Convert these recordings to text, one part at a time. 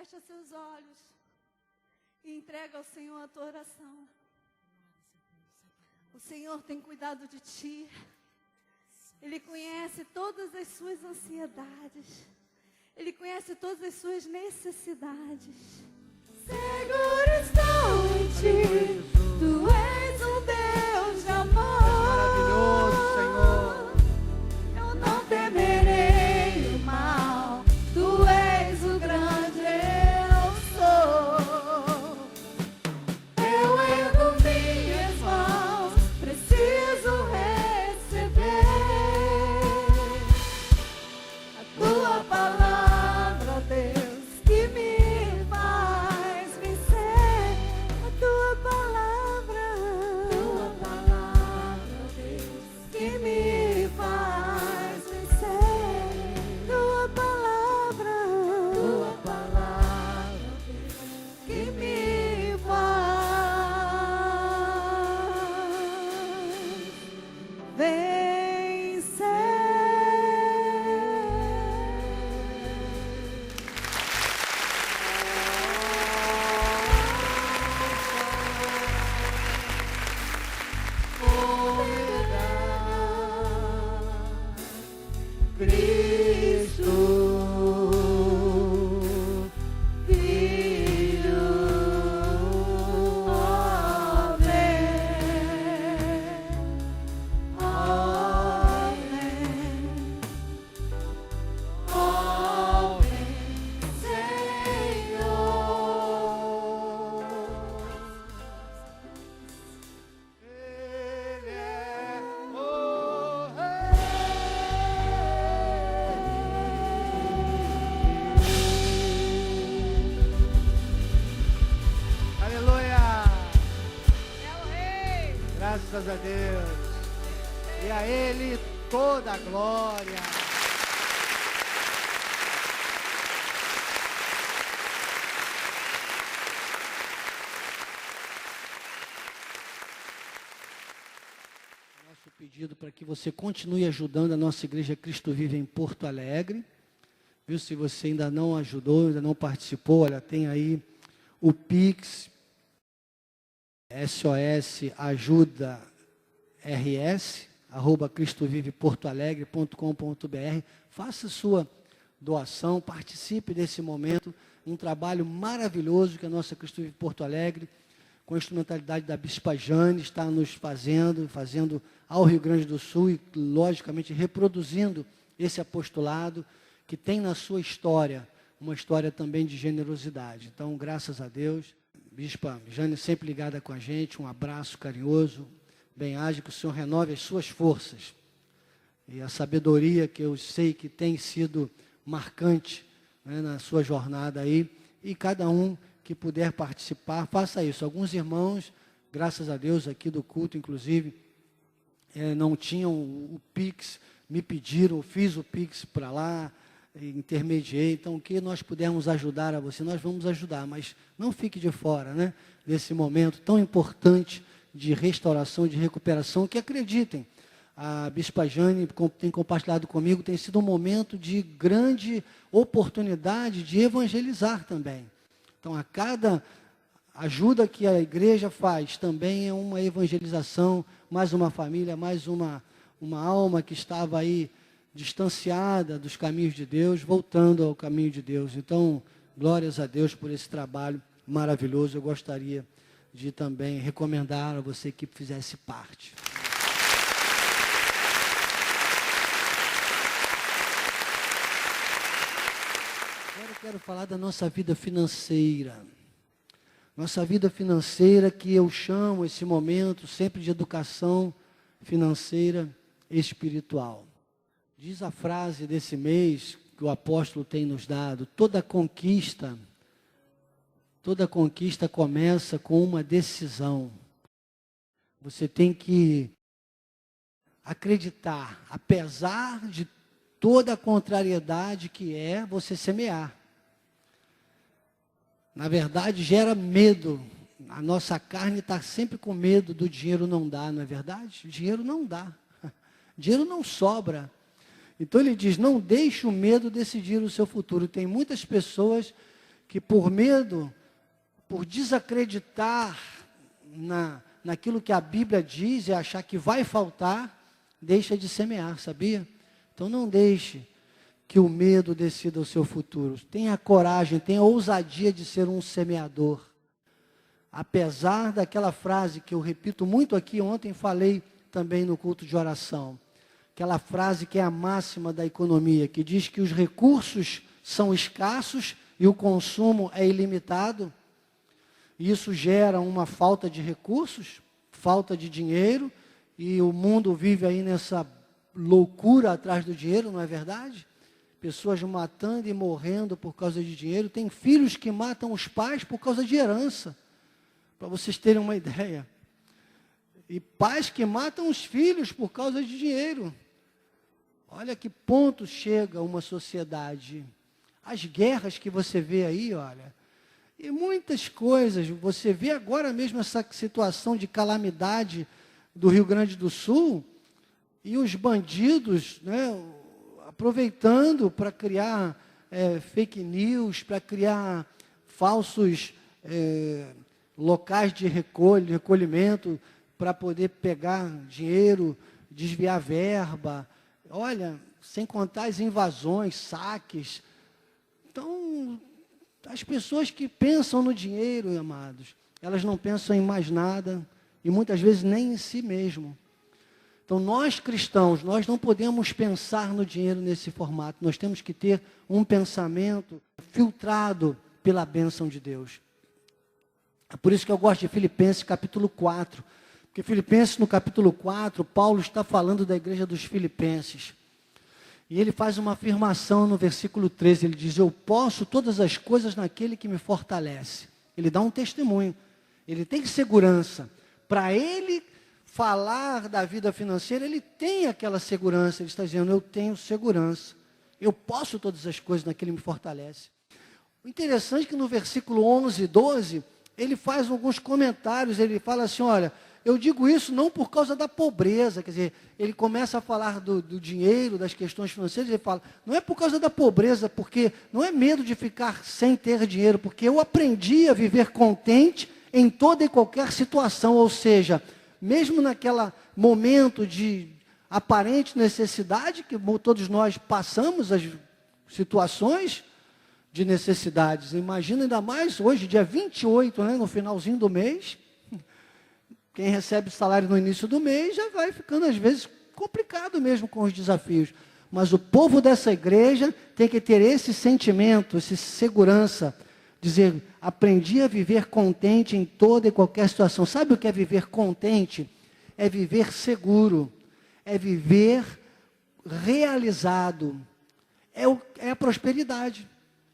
Fecha seus olhos e entrega ao Senhor a tua oração. O Senhor tem cuidado de ti. Ele conhece todas as suas ansiedades. Ele conhece todas as suas necessidades. Seguro estou em ti. Tu és um Deus de amor. Maravilhoso, Senhor. Eu não temerei o mal. Tu és o grande eu sou. Eu ergo minhas mãos. Preciso receber a tua palavra, Deus, que me faz vencer. A tua palavra, Deus, que me faz vencer. Tua palavra, Deus, que me faz vencer. Cristo, Filho, ó, vem, Senhor. Ele é o Rei. Aleluia! É o Rei. Graças a Deus. E a Ele toda a glória. Nosso pedido para que você continue ajudando a nossa igreja Cristo Vive em Porto Alegre. Viu? Se você ainda não ajudou, ainda não participou, olha, tem aí o Pix, SOS Ajuda RS, @cristoviveportoalegre.com.br. Faça sua doação, participe desse momento, um trabalho maravilhoso que a nossa Cristo Vive Porto Alegre, com a instrumentalidade da Bispa Jane, está nos fazendo ao Rio Grande do Sul e, logicamente, reproduzindo esse apostolado que tem na sua história, uma história também de generosidade. Então, graças a Deus, Bispa Jane sempre ligada com a gente, um abraço carinhoso, bem-aja, que o Senhor renove as suas forças. E a sabedoria que eu sei que tem sido marcante, né, na sua jornada aí, e cada um que puder participar, faça isso. Alguns irmãos, graças a Deus, aqui do culto, inclusive, não tinham o Pix, me pediram, fiz o Pix para lá, intermediei. Então, o que nós pudermos ajudar a você, nós vamos ajudar, mas não fique de fora, né, desse momento tão importante de restauração, de recuperação, que acreditem, a Bispa Jane tem compartilhado comigo, tem sido um momento de grande oportunidade de evangelizar também. Então, a cada ajuda que a igreja faz, também é uma evangelização, mais uma família, mais uma alma que estava aí distanciada dos caminhos de Deus, voltando ao caminho de Deus. Então, glórias a Deus por esse trabalho maravilhoso. Eu gostaria de também recomendar a você que fizesse parte. Agora eu quero falar da nossa vida financeira. Nossa vida financeira, que eu chamo esse momento sempre de educação financeira espiritual. Diz a frase desse mês que o apóstolo tem nos dado: toda conquista começa com uma decisão. Você tem que acreditar, apesar de toda a contrariedade que é você semear. Na verdade, gera medo. A nossa carne está sempre com medo do dinheiro não dar, não é verdade? O dinheiro não dá. Dinheiro não sobra. Então ele diz, não deixe o medo decidir o seu futuro. Tem muitas pessoas que por medo, por desacreditar naquilo que a Bíblia diz e achar que vai faltar, deixa de semear, sabia? Então não deixe que o medo decida o seu futuro. Tenha coragem, tenha ousadia de ser um semeador. Apesar daquela frase que eu repito muito aqui, ontem falei também no culto de oração, aquela frase que é a máxima da economia, que diz que os recursos são escassos e o consumo é ilimitado. Isso gera uma falta de recursos, falta de dinheiro, e o mundo vive aí nessa loucura atrás do dinheiro, não é verdade? Pessoas matando e morrendo por causa de dinheiro. Tem filhos que matam os pais por causa de herança, para vocês terem uma ideia. E pais que matam os filhos por causa de dinheiro. Olha que ponto chega uma sociedade. As guerras que você vê aí, olha, e muitas coisas. Você vê agora mesmo essa situação de calamidade do Rio Grande do Sul, e os bandidos, né, aproveitando para criar fake news, para criar falsos locais de recolhimento, para poder pegar dinheiro, desviar verba. Olha, sem contar as invasões, saques. Então, as pessoas que pensam no dinheiro, amados, elas não pensam em mais nada, e muitas vezes nem em si mesmo. Então, nós cristãos, nós não podemos pensar no dinheiro nesse formato. Nós temos que ter um pensamento filtrado pela bênção de Deus. É por isso que eu gosto de Filipenses capítulo 4. Porque Filipenses no capítulo 4, Paulo está falando da igreja dos Filipenses. E ele faz uma afirmação no versículo 13. Ele diz: eu posso todas as coisas naquele que me fortalece. Ele dá um testemunho. Ele tem segurança. Para ele falar da vida financeira, ele tem aquela segurança. Ele está dizendo: eu tenho segurança. Eu posso todas as coisas naquele que me fortalece. O interessante é que no versículo 11 e 12, ele faz alguns comentários. Ele fala assim: olha, eu digo isso não por causa da pobreza. Quer dizer, ele começa a falar do dinheiro, das questões financeiras. Ele fala: não é por causa da pobreza, porque não é medo de ficar sem ter dinheiro, porque eu aprendi a viver contente em toda e qualquer situação. Ou seja, mesmo naquele momento de aparente necessidade, que todos nós passamos as situações de necessidades. Imagina ainda mais hoje, dia 28, né, no finalzinho do mês. Quem recebe salário no início do mês já vai ficando, às vezes, complicado mesmo com os desafios. Mas o povo dessa igreja tem que ter esse sentimento, essa segurança, dizer: aprendi a viver contente em toda e qualquer situação. Sabe o que é viver contente? É viver seguro, é viver realizado. É a prosperidade.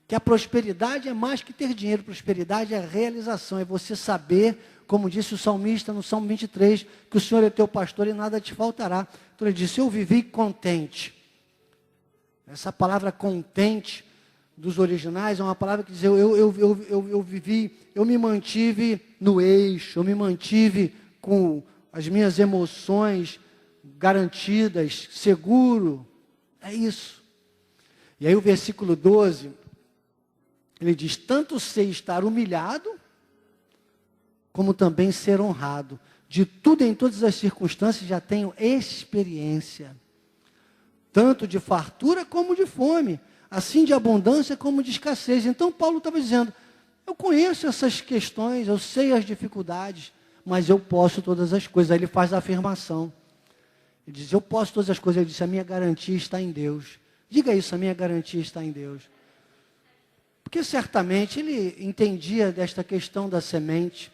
Que a prosperidade é mais que ter dinheiro. Prosperidade é a realização, é você saber, como disse o salmista no Salmo 23, que o Senhor é teu pastor e nada te faltará. Então ele disse: eu vivi contente. Essa palavra contente dos originais é uma palavra que diz: eu vivi, eu me mantive no eixo, eu me mantive com as minhas emoções garantidas, seguro. É isso. E aí o versículo 12, ele diz: tanto sei estar humilhado, como também ser honrado. De tudo, em todas as circunstâncias, já tenho experiência, tanto de fartura como de fome, assim de abundância como de escassez. Então Paulo estava dizendo: eu conheço essas questões, eu sei as dificuldades, mas eu posso todas as coisas. Aí ele faz a afirmação. Ele diz: eu posso todas as coisas. Ele disse: a minha garantia está em Deus. Diga isso: a minha garantia está em Deus. Porque certamente ele entendia desta questão da semente.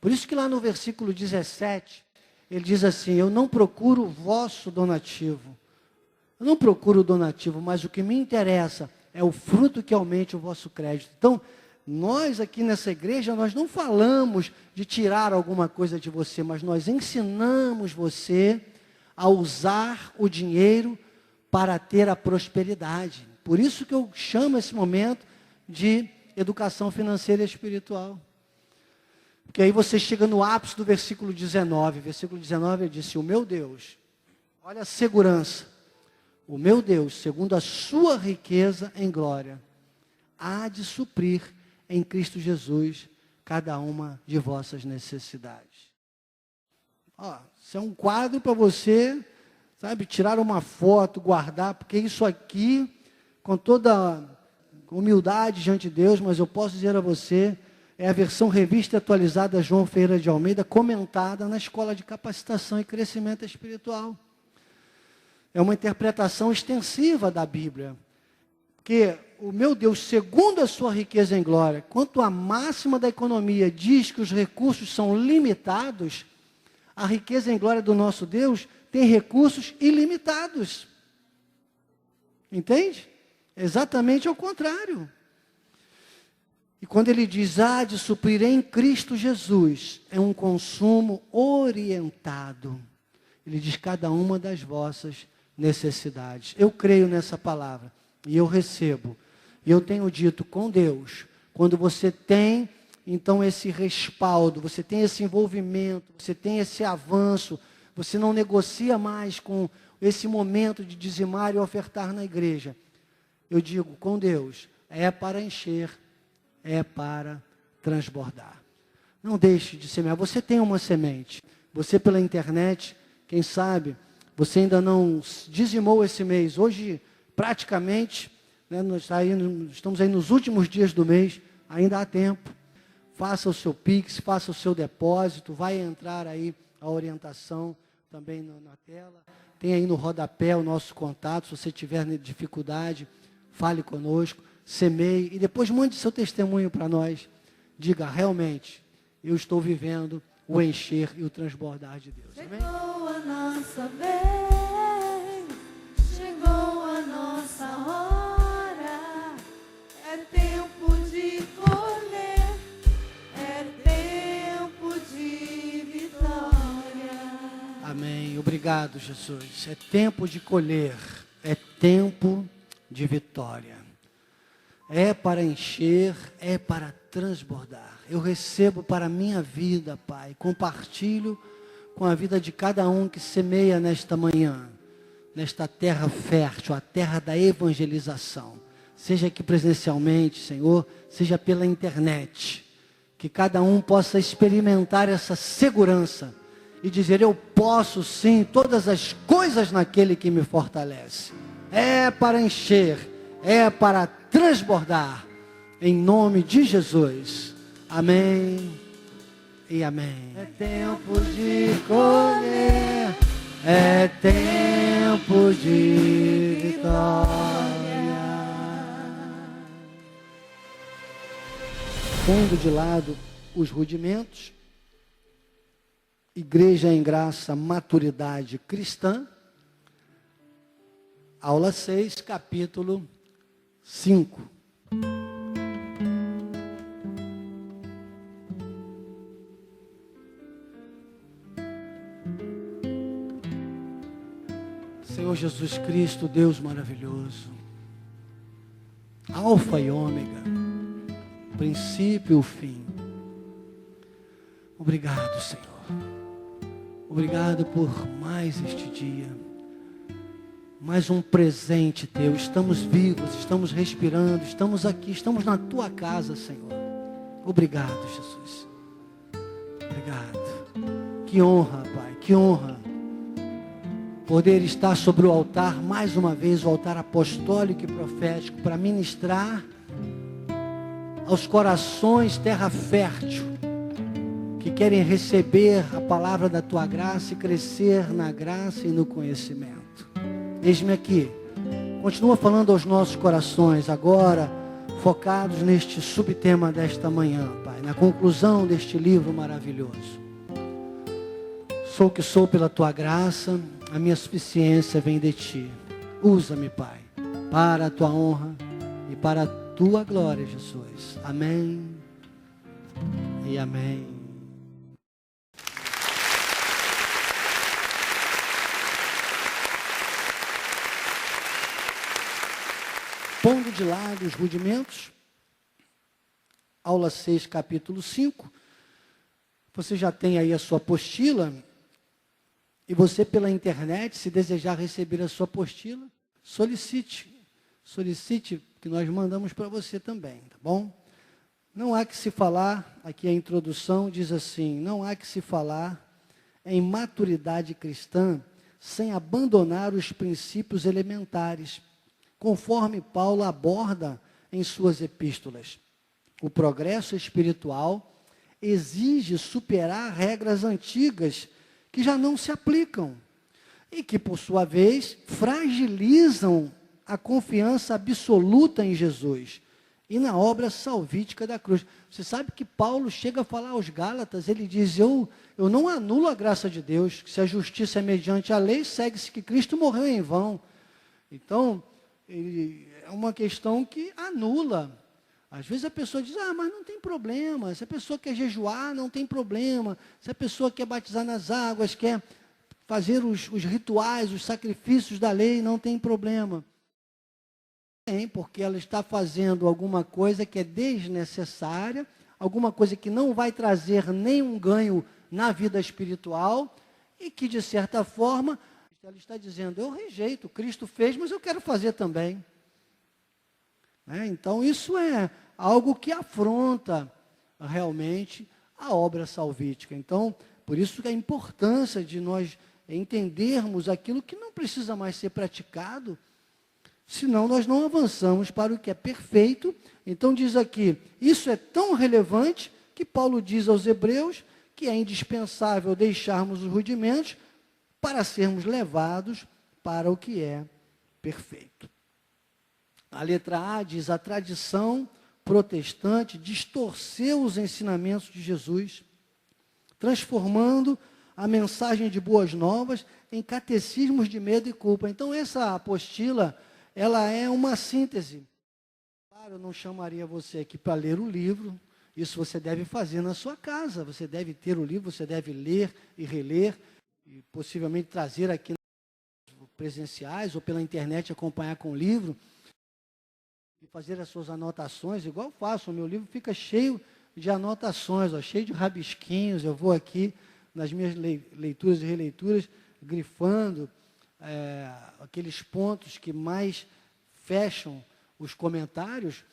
Por isso que lá no versículo 17, ele diz assim: eu não procuro o vosso donativo. Eu não procuro o donativo, mas o que me interessa é o fruto que aumente o vosso crédito. Então, nós aqui nessa igreja, nós não falamos de tirar alguma coisa de você, mas nós ensinamos você a usar o dinheiro para ter a prosperidade. Por isso que eu chamo esse momento de educação financeira e espiritual. Porque aí você chega no ápice do versículo 19. Versículo 19 ele disse: o meu Deus, olha a segurança, o meu Deus, segundo a sua riqueza em glória, há de suprir em Cristo Jesus cada uma de vossas necessidades. Ó, isso é um quadro para você, sabe, tirar uma foto, guardar, porque isso aqui, com toda humildade diante de Deus, mas eu posso dizer a você, é a versão revista e atualizada João Ferreira de Almeida, comentada na Escola de Capacitação e Crescimento Espiritual. É uma interpretação extensiva da Bíblia. Porque o meu Deus, segundo a sua riqueza em glória, quanto a máxima da economia diz que os recursos são limitados, a riqueza em glória do nosso Deus tem recursos ilimitados. Entende? Exatamente ao contrário. E quando ele diz, de suprir em Cristo Jesus, é um consumo orientado. Ele diz, cada uma das vossas necessidades. Eu creio nessa palavra. E eu recebo. E eu tenho dito com Deus, quando você tem, então, esse respaldo, você tem esse envolvimento, você tem esse avanço, você não negocia mais com esse momento de dizimar e ofertar na igreja. Eu digo, com Deus, é para encher, é para transbordar. Não deixe de semear. Você tem uma semente. Você pela internet, quem sabe, você ainda não dizimou esse mês. Hoje, praticamente, né, estamos aí nos últimos dias do mês, ainda há tempo. Faça o seu Pix, faça o seu depósito, vai entrar aí a orientação também na tela. Tem aí no rodapé o nosso contato, se você tiver dificuldade, fale conosco, semeie e depois mande seu testemunho para nós. Diga, realmente, eu estou vivendo o encher e o transbordar de Deus. Amém? Chegou a nossa vez, chegou a nossa hora, é tempo de colher, é tempo de vitória. Amém. Obrigado, Jesus. É tempo de colher, é tempo de vitória. É para encher, é para transbordar. Eu recebo para a minha vida, Pai. Compartilho com a vida de cada um que semeia nesta manhã, nesta terra fértil, a terra da evangelização. Seja aqui presencialmente, Senhor, seja pela internet. Que cada um possa experimentar essa segurança e dizer, eu posso sim todas as coisas naquele que me fortalece. É para encher, é para transbordar, em nome de Jesus. Amém e amém. É tempo de colher, é tempo de vitória. Pondo de lado os rudimentos, igreja em graça, maturidade cristã, aula 6, capítulo 5. Senhor Jesus Cristo, Deus maravilhoso, Alfa e Ômega, princípio e o fim. Obrigado, Senhor. Obrigado por mais este dia. Mais um presente Teu. Estamos vivos, estamos respirando, estamos aqui, estamos na Tua casa, Senhor. Obrigado, Jesus. Obrigado. Que honra, Pai, que honra. Poder estar sobre o altar, mais uma vez, o altar apostólico e profético, para ministrar aos corações terra fértil, que querem receber a palavra da Tua graça e crescer na graça e no conhecimento. Eis-me aqui, continua falando aos nossos corações, agora focados neste subtema desta manhã, Pai, na conclusão deste livro maravilhoso. Sou o que sou pela Tua graça, a minha suficiência vem de Ti. Usa-me, Pai, para a Tua honra e para a Tua glória, Jesus. Amém e amém. Pondo de lado os rudimentos, aula 6, capítulo 5, você já tem aí a sua apostila, e você pela internet, se desejar receber a sua apostila, solicite, que nós mandamos para você também, tá bom? Não há que se falar, aqui a introdução diz assim, não há que se falar em maturidade cristã sem abandonar os princípios elementares, conforme Paulo aborda em suas epístolas. O progresso espiritual exige superar regras antigas que já não se aplicam e que, por sua vez, fragilizam a confiança absoluta em Jesus e na obra salvífica da cruz. Você sabe que Paulo chega a falar aos Gálatas, ele diz, eu não anulo a graça de Deus, se a justiça é mediante a lei, segue-se que Cristo morreu em vão. Então, é uma questão que anula. Às vezes a pessoa diz, mas não tem problema, se a pessoa quer jejuar, não tem problema, se a pessoa quer batizar nas águas, quer fazer os rituais, os sacrifícios da lei, não tem problema. Porque ela está fazendo alguma coisa que é desnecessária, alguma coisa que não vai trazer nenhum ganho na vida espiritual e que, de certa forma, ela está dizendo, eu rejeito, Cristo fez, mas eu quero fazer também. Então, isso é algo que afronta realmente a obra salvífica. Então, por isso que a importância de nós entendermos aquilo que não precisa mais ser praticado, senão nós não avançamos para o que é perfeito. Então diz aqui, isso é tão relevante que Paulo diz aos Hebreus que é indispensável deixarmos os rudimentos para sermos levados para o que é perfeito. A letra A diz, a tradição protestante distorceu os ensinamentos de Jesus, transformando a mensagem de boas novas em catecismos de medo e culpa. Então essa apostila, ela é uma síntese. Claro, eu não chamaria você aqui para ler o livro, isso você deve fazer na sua casa, você deve ter o livro, você deve ler e reler, e possivelmente trazer aqui presenciais ou pela internet acompanhar com o livro, e fazer as suas anotações, igual eu faço, o meu livro fica cheio de anotações, cheio de rabisquinhos, eu vou aqui nas minhas leituras e releituras, grifando aqueles pontos que mais fecham os comentários,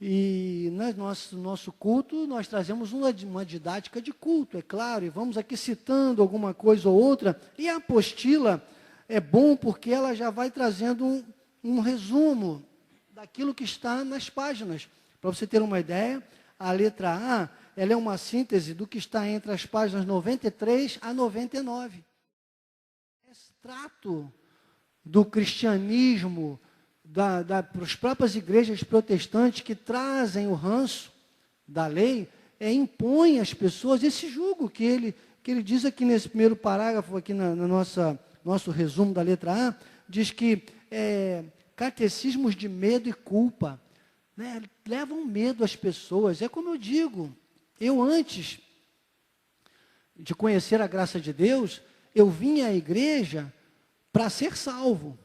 e no nosso culto nós trazemos uma didática de culto, é claro, e vamos aqui citando alguma coisa ou outra, e a apostila é bom porque ela já vai trazendo um resumo daquilo que está nas páginas. Para você ter uma ideia, a letra A, ela é uma síntese do que está entre as páginas 93 a 99. É extrato do cristianismo, para as próprias igrejas protestantes que trazem o ranço da lei, impõe às pessoas esse jugo que ele diz aqui nesse primeiro parágrafo, aqui no nosso resumo da letra A, diz que catecismos de medo e culpa, levam medo às pessoas. É como eu digo, eu antes de conhecer a graça de Deus, eu vinha à igreja para ser salvo,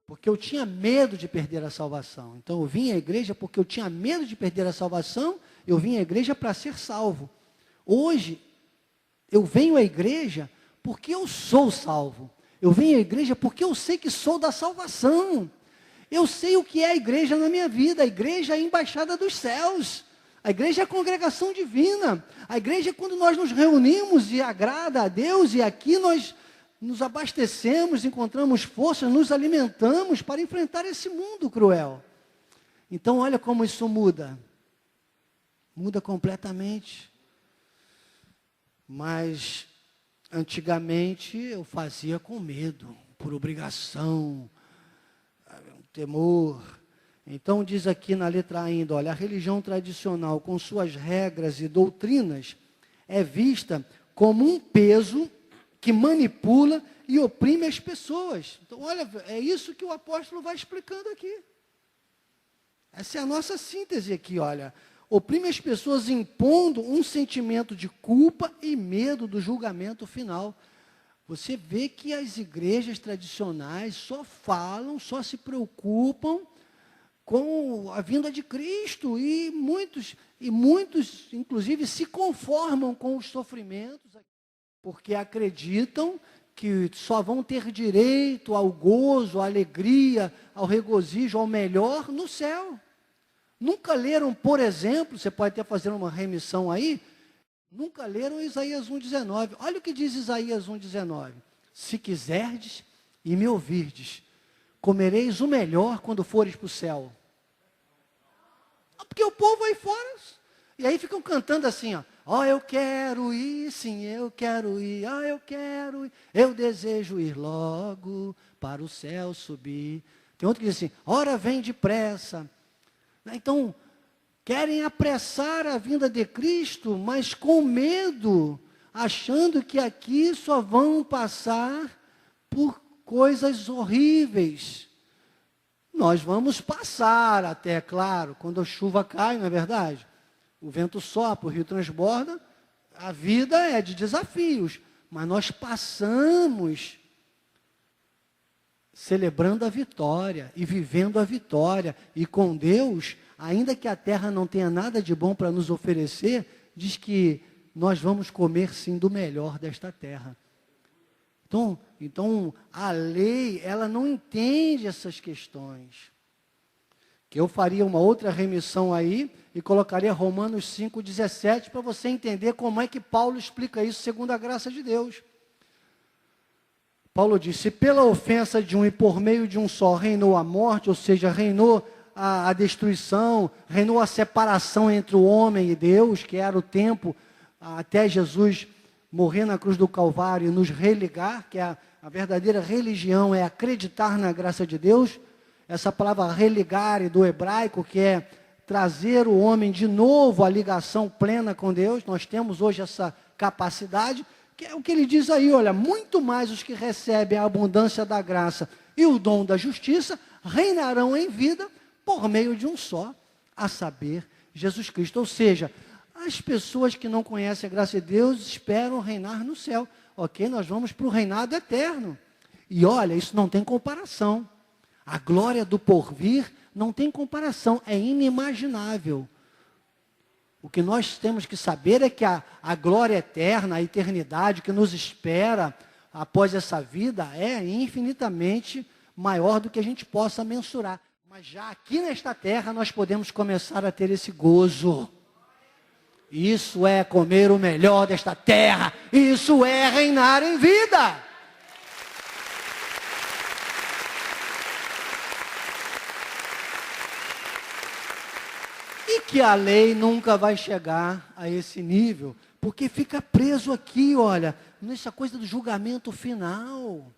porque eu tinha medo de perder a salvação. Então eu vinha à igreja porque eu tinha medo de perder a salvação, eu vinha à igreja para ser salvo. Hoje, eu venho à igreja porque eu sou salvo. Eu venho à igreja porque eu sei que sou da salvação. Eu sei o que é a igreja na minha vida. A igreja é a embaixada dos céus. A igreja é a congregação divina. A igreja é quando nós nos reunimos e agrada a Deus, e aqui nós nos abastecemos, encontramos forças, nos alimentamos para enfrentar esse mundo cruel. Então olha como isso muda. Muda completamente. Mas antigamente eu fazia com medo, por obrigação, um temor. Então diz aqui na letra A ainda, olha, a religião tradicional com suas regras e doutrinas é vista como um peso que manipula e oprime as pessoas. Então olha, é isso que o apóstolo vai explicando aqui. Essa é a nossa síntese aqui, olha. Oprime as pessoas impondo um sentimento de culpa e medo do julgamento final. Você vê que as igrejas tradicionais só falam, só se preocupam com a vinda de Cristo, e muitos, inclusive, se conformam com os sofrimentos, porque acreditam que só vão ter direito ao gozo, à alegria, ao regozijo, ao melhor no céu. Nunca leram, por exemplo, você pode até fazer uma remissão aí, nunca leram Isaías 1,19. Olha o que diz Isaías 1,19. Se quiserdes e me ouvirdes, comereis o melhor quando fores para o céu. Porque o povo aí fora, e aí ficam cantando assim, ó, eu quero ir, sim, eu quero ir, eu quero ir, eu desejo ir logo para o céu subir. Tem outro que diz assim, ora vem depressa. Então, querem apressar a vinda de Cristo, mas com medo, achando que aqui só vão passar por coisas horríveis. Nós vamos passar até, claro, quando a chuva cai, não é verdade? O vento sopra, o rio transborda, a vida é de desafios, mas nós passamos celebrando a vitória e vivendo a vitória. E com Deus, ainda que a terra não tenha nada de bom para nos oferecer, diz que nós vamos comer sim do melhor desta terra. Então, a lei, ela não entende essas questões. Que eu faria uma outra remissão aí e colocaria Romanos 5,17 para você entender como é que Paulo explica isso segundo a graça de Deus. Paulo diz, se pela ofensa de um e por meio de um só reinou a morte, ou seja, reinou a destruição, reinou a separação entre o homem e Deus, que era o tempo até Jesus morrer na cruz do Calvário e nos religar, que a verdadeira religião é acreditar na graça de Deus. Essa palavra religare do hebraico, que é trazer o homem de novo à ligação plena com Deus. Nós temos hoje essa capacidade, que é o que ele diz aí, olha, muito mais os que recebem a abundância da graça e o dom da justiça, reinarão em vida por meio de um só, a saber, Jesus Cristo. Ou seja, as pessoas que não conhecem a graça de Deus esperam reinar no céu. Ok, nós vamos para o reinado eterno. E olha, isso não tem comparação. A glória do porvir não tem comparação, é inimaginável. O que nós temos que saber é que a glória eterna, a eternidade que nos espera após essa vida é infinitamente maior do que a gente possa mensurar. Mas já aqui nesta terra nós podemos começar a ter esse gozo. Isso é comer o melhor desta terra. Isso é reinar em vida. E que a lei nunca vai chegar a esse nível, porque fica preso aqui, olha, nessa coisa do julgamento final.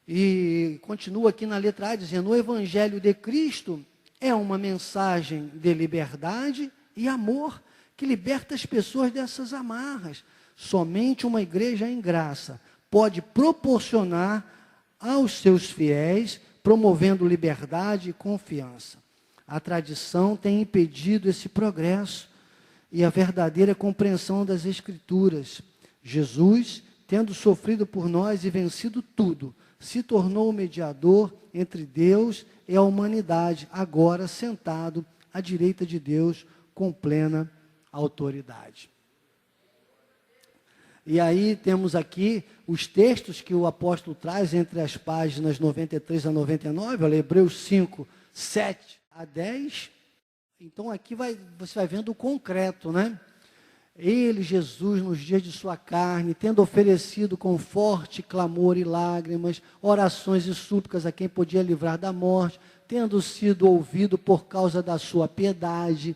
E continua aqui na letra A, dizendo, o Evangelho de Cristo é uma mensagem de liberdade e amor, que liberta as pessoas dessas amarras. Somente uma igreja em graça pode proporcionar aos seus fiéis, promovendo liberdade e confiança. A tradição tem impedido esse progresso e a verdadeira compreensão das Escrituras. Jesus, tendo sofrido por nós e vencido tudo, se tornou o mediador entre Deus e a humanidade, agora sentado à direita de Deus com plena autoridade. E aí temos aqui os textos que o apóstolo traz entre as páginas 93 a 99, olha, Hebreus 5, 7 a 10. Então aqui você vai vendo o concreto, né? Ele, Jesus, nos dias de sua carne, tendo oferecido com forte clamor e lágrimas, orações e súplicas a quem podia livrar da morte, tendo sido ouvido por causa da sua piedade,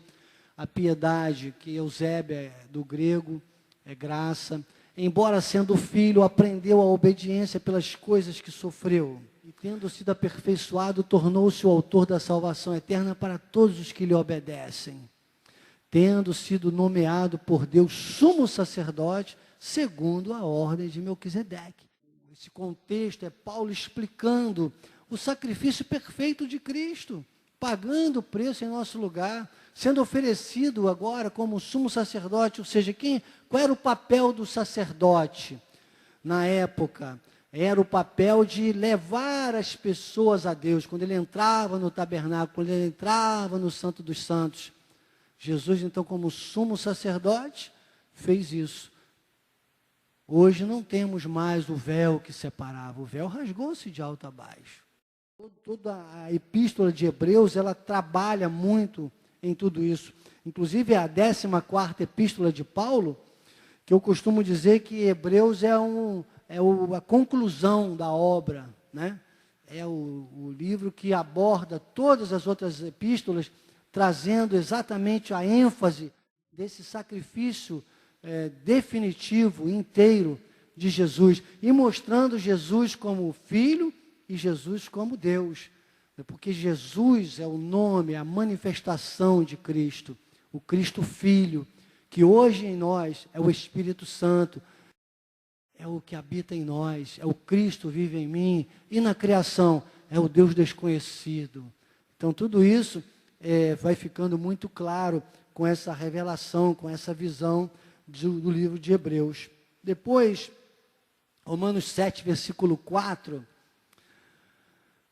a piedade, que Eusébio é do grego, é graça, embora sendo filho, aprendeu a obediência pelas coisas que sofreu, e tendo sido aperfeiçoado, tornou-se o autor da salvação eterna para todos os que lhe obedecem, tendo sido nomeado por Deus sumo sacerdote, segundo a ordem de Melquisedeque. Esse contexto é Paulo explicando o sacrifício perfeito de Cristo, pagando o preço em nosso lugar, sendo oferecido agora como sumo sacerdote, ou seja, qual era o papel do sacerdote na época? Era o papel de levar as pessoas a Deus, quando ele entrava no tabernáculo, quando ele entrava no Santo dos Santos. Jesus, então, como sumo sacerdote, fez isso. Hoje não temos mais o véu que separava, o véu rasgou-se de alto a baixo. Toda a epístola de Hebreus, ela trabalha muito em tudo isso. Inclusive, a 14ª epístola de Paulo, que eu costumo dizer que Hebreus é a conclusão da obra, né? É o livro que aborda todas as outras epístolas, trazendo exatamente a ênfase desse sacrifício definitivo, inteiro de Jesus, e mostrando Jesus como Filho e Jesus como Deus, porque Jesus é o nome, a manifestação de Cristo, o Cristo Filho, que hoje em nós é o Espírito Santo, é o que habita em nós, é o Cristo vive em mim, e na criação é o Deus desconhecido. Então tudo isso vai ficando muito claro com essa revelação, com essa visão do livro de Hebreus. Depois, Romanos 7, versículo 4,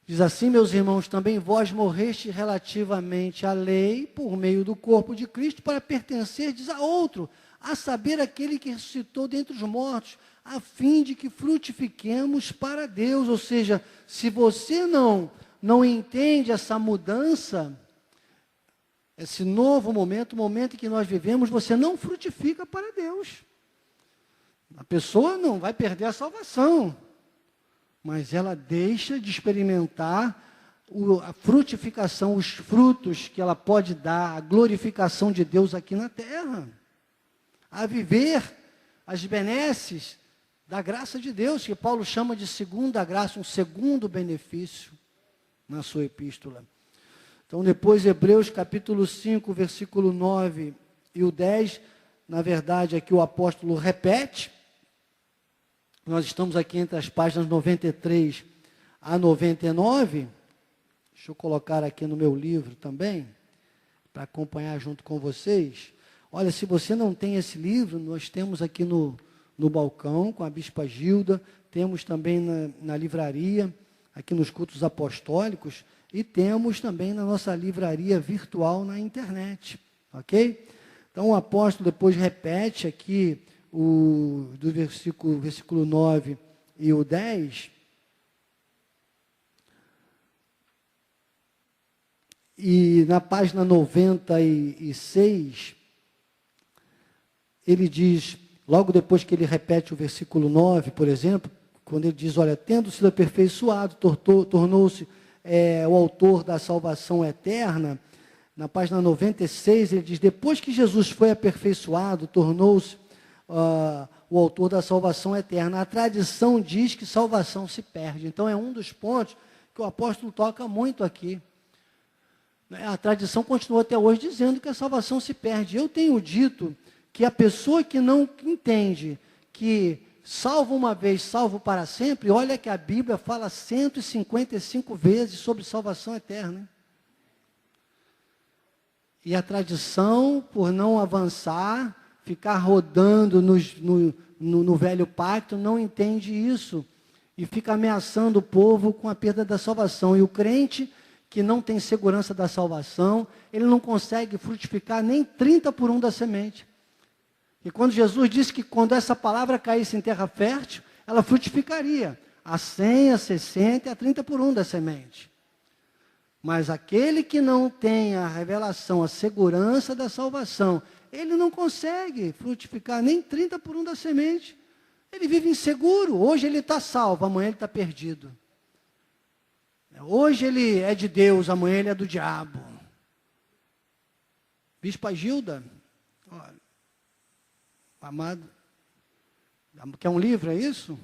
diz assim: meus irmãos, também vós morreste relativamente à lei, por meio do corpo de Cristo, para pertencerdes a outro, a saber, aquele que ressuscitou dentre os mortos, a fim de que frutifiquemos para Deus. Ou seja, se você não entende essa mudança, esse novo momento, o momento em que nós vivemos, você não frutifica para Deus. A pessoa não vai perder a salvação, mas ela deixa de experimentar a frutificação, os frutos que ela pode dar, a glorificação de Deus aqui na terra, a viver as benesses da graça de Deus, que Paulo chama de segunda graça, um segundo benefício na sua epístola. Então, depois, Hebreus capítulo 5, versículo 9 e o 10, na verdade, aqui o apóstolo repete. Nós estamos aqui entre as páginas 93 a 99. Deixa eu colocar aqui no meu livro também, para acompanhar junto com vocês. Olha, se você não tem esse livro, nós temos aqui no balcão, com a Bispa Gilda, temos também na livraria, aqui nos cultos apostólicos, e temos também na nossa livraria virtual na internet, ok? Então o apóstolo depois repete aqui do versículo 9 e o 10, e na página 96, ele diz, logo depois que ele repete o versículo 9, por exemplo, quando ele diz, olha, tendo sido aperfeiçoado, tornou-se o autor da salvação eterna. Na página 96, ele diz, depois que Jesus foi aperfeiçoado, tornou-se o autor da salvação eterna. A tradição diz que salvação se perde. Então, é um dos pontos que o apóstolo toca muito aqui. A tradição continua até hoje dizendo que a salvação se perde. Eu tenho dito que a pessoa que não entende que salvo uma vez, salvo para sempre, olha que a Bíblia fala 155 vezes sobre salvação eterna. E a tradição, por não avançar, ficar rodando no velho pacto, não entende isso. E fica ameaçando o povo com a perda da salvação. E o crente que não tem segurança da salvação, ele não consegue frutificar nem 30 por 1 da semente. E quando Jesus disse que quando essa palavra caísse em terra fértil, ela frutificaria a 100, a 60 e a 30 por 1 da semente. Mas aquele que não tem a revelação, a segurança da salvação, ele não consegue frutificar nem 30 por 1 da semente. Ele vive inseguro. Hoje ele está salvo, amanhã ele está perdido. Hoje ele é de Deus, amanhã ele é do diabo. Bispa Gilda, olha, amado, quer um livro, é isso?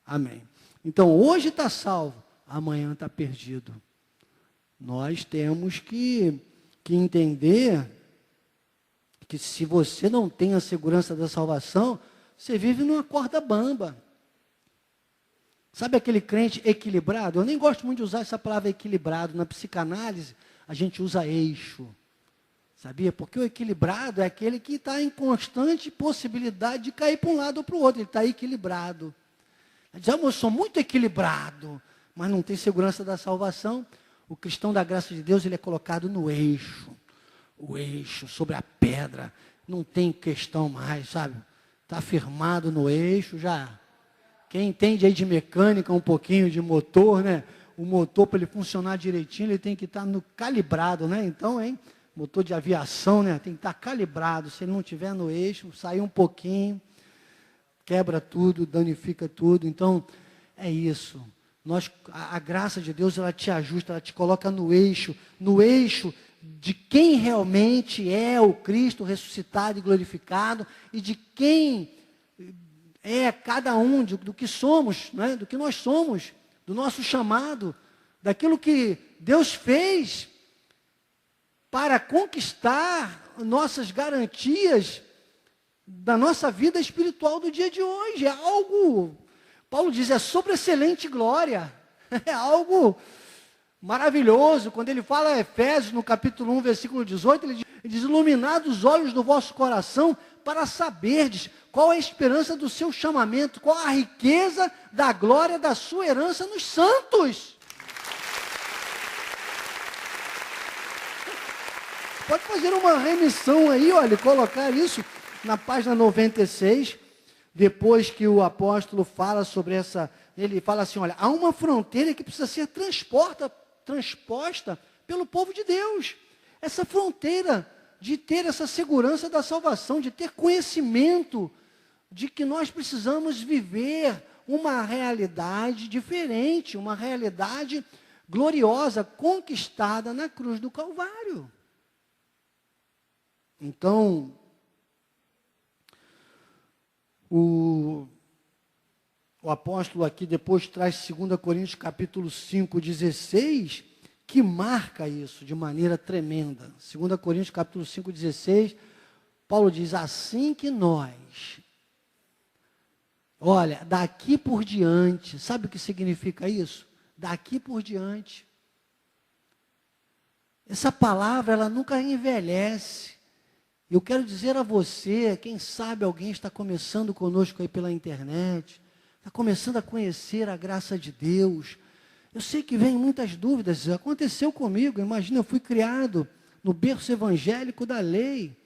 Amém. Então, hoje está salvo, amanhã está perdido. Nós temos que entender que se você não tem a segurança da salvação, você vive numa corda bamba. Sabe aquele crente equilibrado? Eu nem gosto muito de usar essa palavra equilibrado. Na psicanálise, a gente usa eixo. Sabia? Porque o equilibrado é aquele que está em constante possibilidade de cair para um lado ou para o outro. Ele está equilibrado. Ele diz, eu sou muito equilibrado, mas não tem segurança da salvação. O cristão da graça de Deus, ele é colocado no eixo. O eixo, sobre a pedra. Não tem questão mais, sabe? Está firmado no eixo, já. Quem entende aí de mecânica, um pouquinho de motor, né? o motor, para ele funcionar direitinho, ele tem que estar calibrado, né? Então, motor de aviação, né? Tem que estar calibrado. Se ele não estiver no eixo, sair um pouquinho, quebra tudo, danifica tudo. Então, é isso. A graça de Deus, ela te ajusta, ela te coloca no eixo de quem realmente é o Cristo ressuscitado e glorificado, e de quem é cada um, do que somos, né? Do que nós somos, do nosso chamado, daquilo que Deus fez para conquistar nossas garantias da nossa vida espiritual do dia de hoje. É algo, Paulo diz, é sobre excelente glória, é algo maravilhoso. Quando ele fala Efésios, no capítulo 1, versículo 18, ele diz, iluminados os olhos do vosso coração, para saberdes qual é a esperança do seu chamamento, qual a riqueza da glória da sua herança nos santos. Pode fazer uma remissão aí, olha, colocar isso na página 96, depois que o apóstolo fala sobre ele fala assim, olha, há uma fronteira que precisa ser transposta pelo povo de Deus. Essa fronteira de ter essa segurança da salvação, de ter conhecimento de que nós precisamos viver uma realidade diferente, uma realidade gloriosa, conquistada na cruz do Calvário. Então, o apóstolo aqui depois traz 2 Coríntios capítulo 5, 16, que marca isso de maneira tremenda. 2 Coríntios capítulo 5, 16, Paulo diz, assim que nós, olha, daqui por diante, sabe o que significa isso? Daqui por diante. Essa palavra, ela nunca envelhece. Eu quero dizer a você, quem sabe alguém está começando conosco aí pela internet, está começando a conhecer a graça de Deus. Eu sei que vem muitas dúvidas, aconteceu comigo, imagina, eu fui criado no berço evangélico da lei,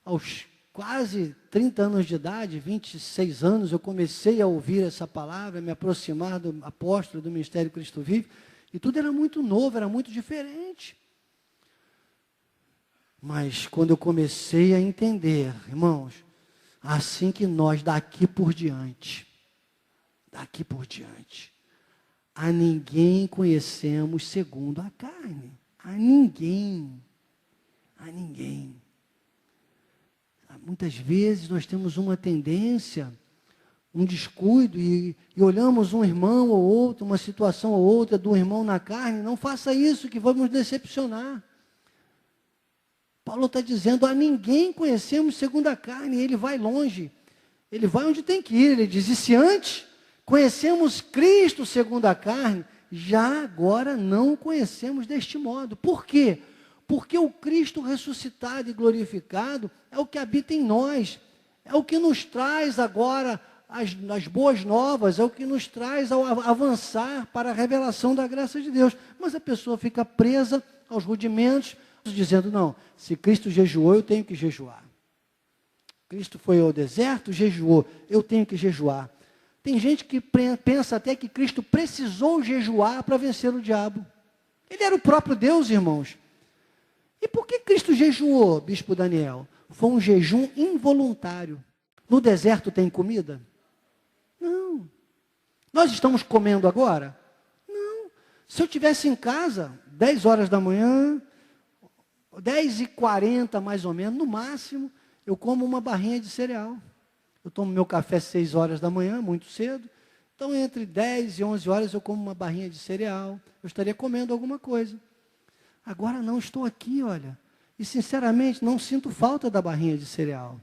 aos quase 30 anos de idade, 26 anos, eu comecei a ouvir essa palavra, me aproximar do apóstolo do Ministério Cristo Vive, e tudo era muito novo, era muito diferente. Mas quando eu comecei a entender, irmãos, assim que nós daqui por diante, a ninguém conhecemos segundo a carne. A ninguém. Muitas vezes nós temos uma tendência, um descuido, e olhamos um irmão ou outro, uma situação ou outra do irmão na carne. Não faça isso, que vamos decepcionar. Paulo está dizendo, a ninguém conhecemos segundo a carne. Ele vai longe, ele vai onde tem que ir. Ele diz, e se antes conhecemos Cristo segundo a carne, já agora não o conhecemos deste modo. Por quê? Porque o Cristo ressuscitado e glorificado é o que habita em nós, é o que nos traz agora as boas novas, é o que nos traz ao avançar para a revelação da graça de Deus. Mas a pessoa fica presa aos rudimentos, dizendo, não, se Cristo jejuou, eu tenho que jejuar. Cristo foi ao deserto, jejuou, eu tenho que jejuar. Tem gente que pensa até que Cristo precisou jejuar para vencer o diabo. Ele era o próprio Deus, irmãos. E por que Cristo jejuou, bispo Daniel? Foi um jejum involuntário. No deserto tem comida? Não. Nós estamos comendo agora? Não. Se eu estivesse em casa, 10 horas da manhã, 10h40 mais ou menos, no máximo, eu como uma barrinha de cereal. Eu tomo meu café às 6 horas da manhã, muito cedo. Então, entre 10 e 11 horas, eu como uma barrinha de cereal. Eu estaria comendo alguma coisa. Agora não, estou aqui, olha. E, sinceramente, não sinto falta da barrinha de cereal.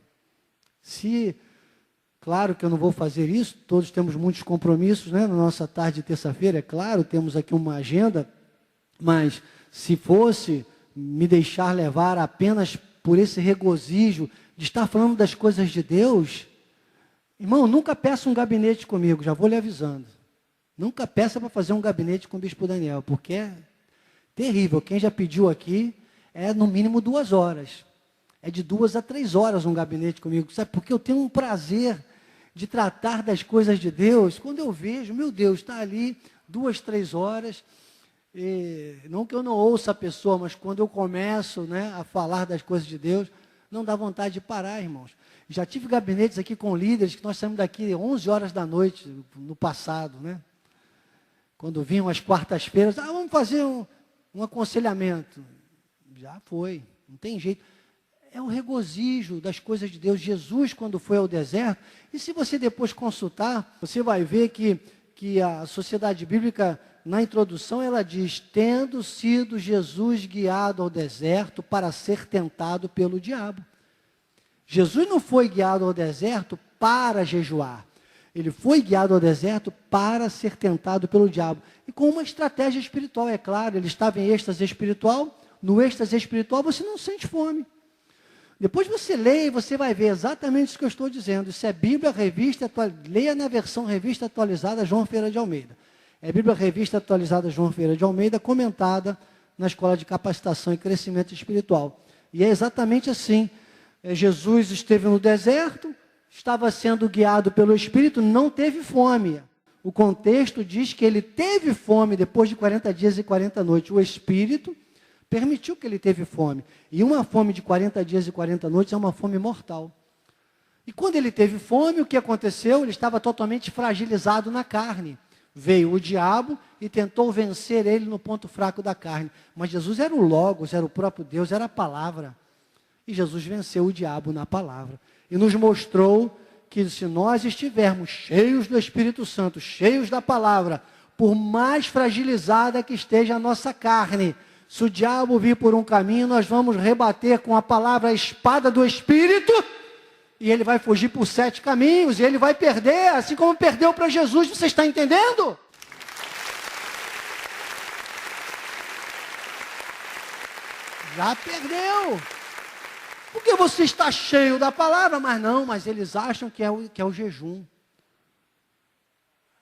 Claro que eu não vou fazer isso, todos temos muitos compromissos, né? Na nossa tarde de terça-feira, é claro, temos aqui uma agenda. Mas, se fosse me deixar levar apenas por esse regozijo de estar falando das coisas de Deus, irmão, nunca peça um gabinete comigo, já vou lhe avisando. Nunca peça para fazer um gabinete com o bispo Daniel, porque é terrível. Quem já pediu aqui é no mínimo 2 horas. É de 2 a 3 horas um gabinete comigo, sabe? Porque eu tenho um prazer de tratar das coisas de Deus. Quando eu vejo, meu Deus, está ali 2, 3 horas, E não que eu não ouça a pessoa, mas quando eu começo, né, a falar das coisas de Deus, não dá vontade de parar, irmãos. Já tive gabinetes aqui com líderes que nós saímos daqui 11 horas da noite no passado, né? Quando vinham as quartas-feiras, vamos fazer um aconselhamento. Já foi, não tem jeito. É o regozijo das coisas de Deus. Jesus, quando foi ao deserto, e se você depois consultar, você vai ver que a Sociedade Bíblica, na introdução, ela diz, tendo sido Jesus guiado ao deserto para ser tentado pelo diabo. Jesus não foi guiado ao deserto para jejuar. Ele foi guiado ao deserto para ser tentado pelo diabo. E com uma estratégia espiritual, é claro. Ele estava em êxtase espiritual. No êxtase espiritual você não sente fome. Depois você lê e você vai ver exatamente isso que eu estou dizendo. Isso é Bíblia Revista, leia na versão Revista Atualizada João Ferreira de Almeida. É Bíblia Revista Atualizada João Ferreira de Almeida, comentada na Escola de Capacitação e Crescimento Espiritual. E é exatamente assim. Jesus esteve no deserto, estava sendo guiado pelo Espírito, não teve fome. O contexto diz que ele teve fome depois de 40 dias e 40 noites. O Espírito permitiu que ele teve fome. E uma fome de 40 dias e 40 noites é uma fome mortal. E quando ele teve fome, o que aconteceu? Ele estava totalmente fragilizado na carne. Veio o diabo e tentou vencer ele no ponto fraco da carne. Mas Jesus era o Logos, era o próprio Deus, era a palavra. E Jesus venceu o diabo na palavra. E nos mostrou que se nós estivermos cheios do Espírito Santo, cheios da palavra, por mais fragilizada que esteja a nossa carne, se o diabo vir por um caminho, nós vamos rebater com a palavra, a espada do Espírito, e ele vai fugir por 7 caminhos, e ele vai perder, assim como perdeu para Jesus. Você está entendendo? Já perdeu. Porque você está cheio da palavra, mas eles acham que é o jejum.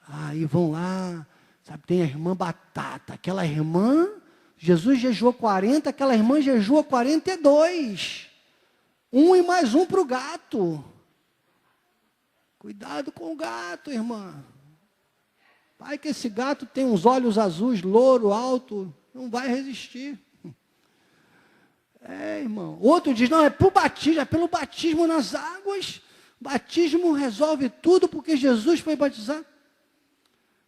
Aí vão lá, sabe, tem a irmã Batata, aquela irmã, Jesus jejuou 40, aquela irmã jejua 42. E mais um para o gato. Cuidado com o gato, irmã. Pai, que esse gato tem uns olhos azuis, louro, alto, não vai resistir. Irmão. Outro diz, não, é para o batismo, é pelo batismo nas águas. Batismo resolve tudo porque Jesus foi batizado.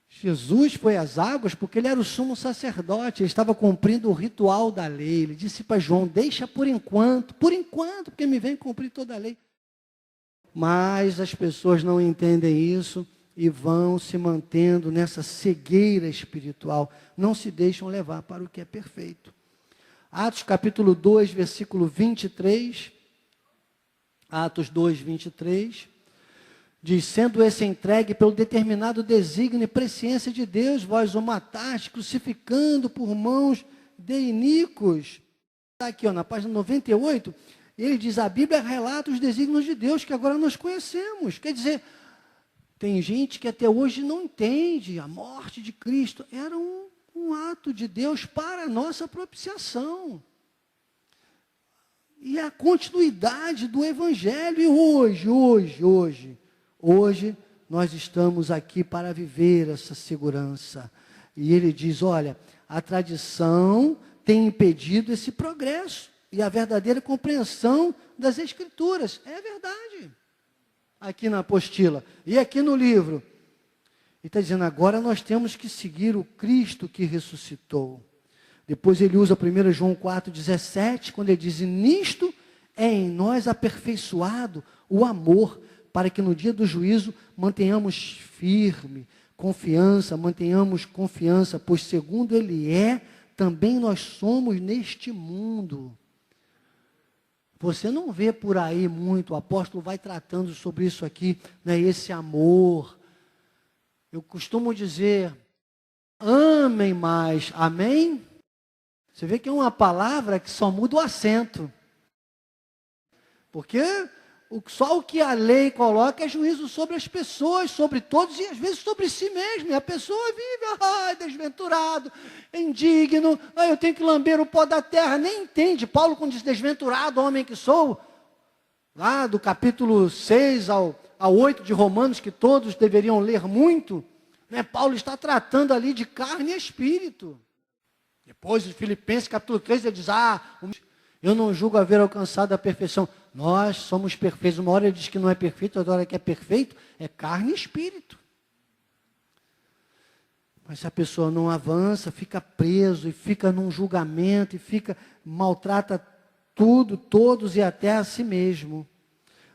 Jesus foi às águas porque ele era o sumo sacerdote, ele estava cumprindo o ritual da lei. Ele disse para João, deixa por enquanto, porque me vem cumprir toda a lei. Mas as pessoas não entendem isso e vão se mantendo nessa cegueira espiritual, não se deixam levar para o que é perfeito. Atos capítulo 2, versículo 23, Atos 2, 23, diz, sendo esse entregue pelo determinado desígnio e presciência de Deus, vós o mataste, crucificando por mãos de iníquos. Está aqui, na página 98, ele diz, a Bíblia relata os desígnios de Deus, que agora nós conhecemos. Quer dizer, tem gente que até hoje não entende, a morte de Cristo era um ato de Deus para a nossa propiciação. E a continuidade do Evangelho. E hoje, nós estamos aqui para viver essa segurança. E ele diz, olha, a tradição tem impedido esse progresso e a verdadeira compreensão das Escrituras. É verdade. Aqui na apostila e aqui no livro. Ele está dizendo, agora nós temos que seguir o Cristo que ressuscitou. Depois ele usa 1 João 4,17, quando ele diz, nisto é em nós aperfeiçoado o amor, para que no dia do juízo mantenhamos confiança, pois segundo ele é, também nós somos neste mundo. Você não vê por aí muito, o apóstolo vai tratando sobre isso aqui, né, esse amor. Eu costumo dizer, amem mais, amém? Você vê que é uma palavra que só muda o acento. Porque só o que a lei coloca é juízo sobre as pessoas, sobre todos e às vezes sobre si mesmo. E a pessoa vive, desventurado, indigno, eu tenho que lamber o pó da terra. Nem entende. Paulo, quando diz desventurado, homem que sou, lá do capítulo 6 ao 8 de Romanos, que todos deveriam ler muito, né? Paulo está tratando ali de carne e espírito. Depois, em Filipenses capítulo 3, ele diz, eu não julgo haver alcançado a perfeição. Nós somos perfeitos. Uma hora ele diz que não é perfeito, outra hora que é perfeito, é carne e espírito. Mas se a pessoa não avança, fica preso, e fica num julgamento, e maltrata tudo, todos e até a si mesmo.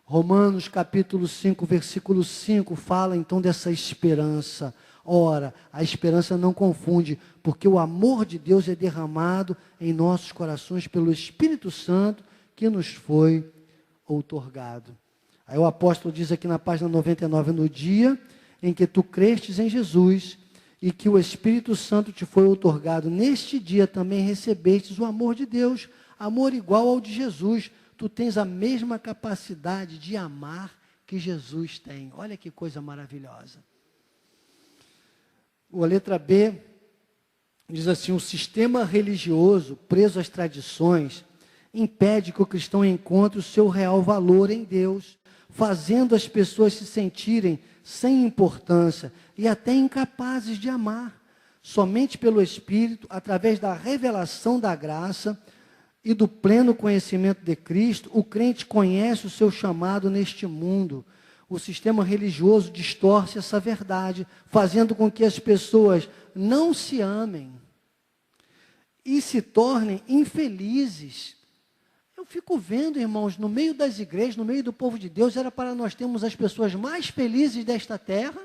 Romanos capítulo 5, versículo 5, fala então dessa esperança. Ora, a esperança não confunde, porque o amor de Deus é derramado em nossos corações pelo Espírito Santo que nos foi outorgado. Aí o apóstolo diz aqui na página 99, no dia em que tu crestes em Jesus e que o Espírito Santo te foi outorgado, neste dia também recebestes o amor de Deus, amor igual ao de Jesus. Tu tens a mesma capacidade de amar que Jesus tem. Olha que coisa maravilhosa. A letra B diz assim, o sistema religioso, preso às tradições, impede que o cristão encontre o seu real valor em Deus, fazendo as pessoas se sentirem sem importância e até incapazes de amar. Somente pelo Espírito, através da revelação da graça e do pleno conhecimento de Cristo, o crente conhece o seu chamado neste mundo. O sistema religioso distorce essa verdade, fazendo com que as pessoas não se amem e se tornem infelizes. Eu fico vendo, irmãos, no meio das igrejas, no meio do povo de Deus, era para nós termos as pessoas mais felizes desta terra.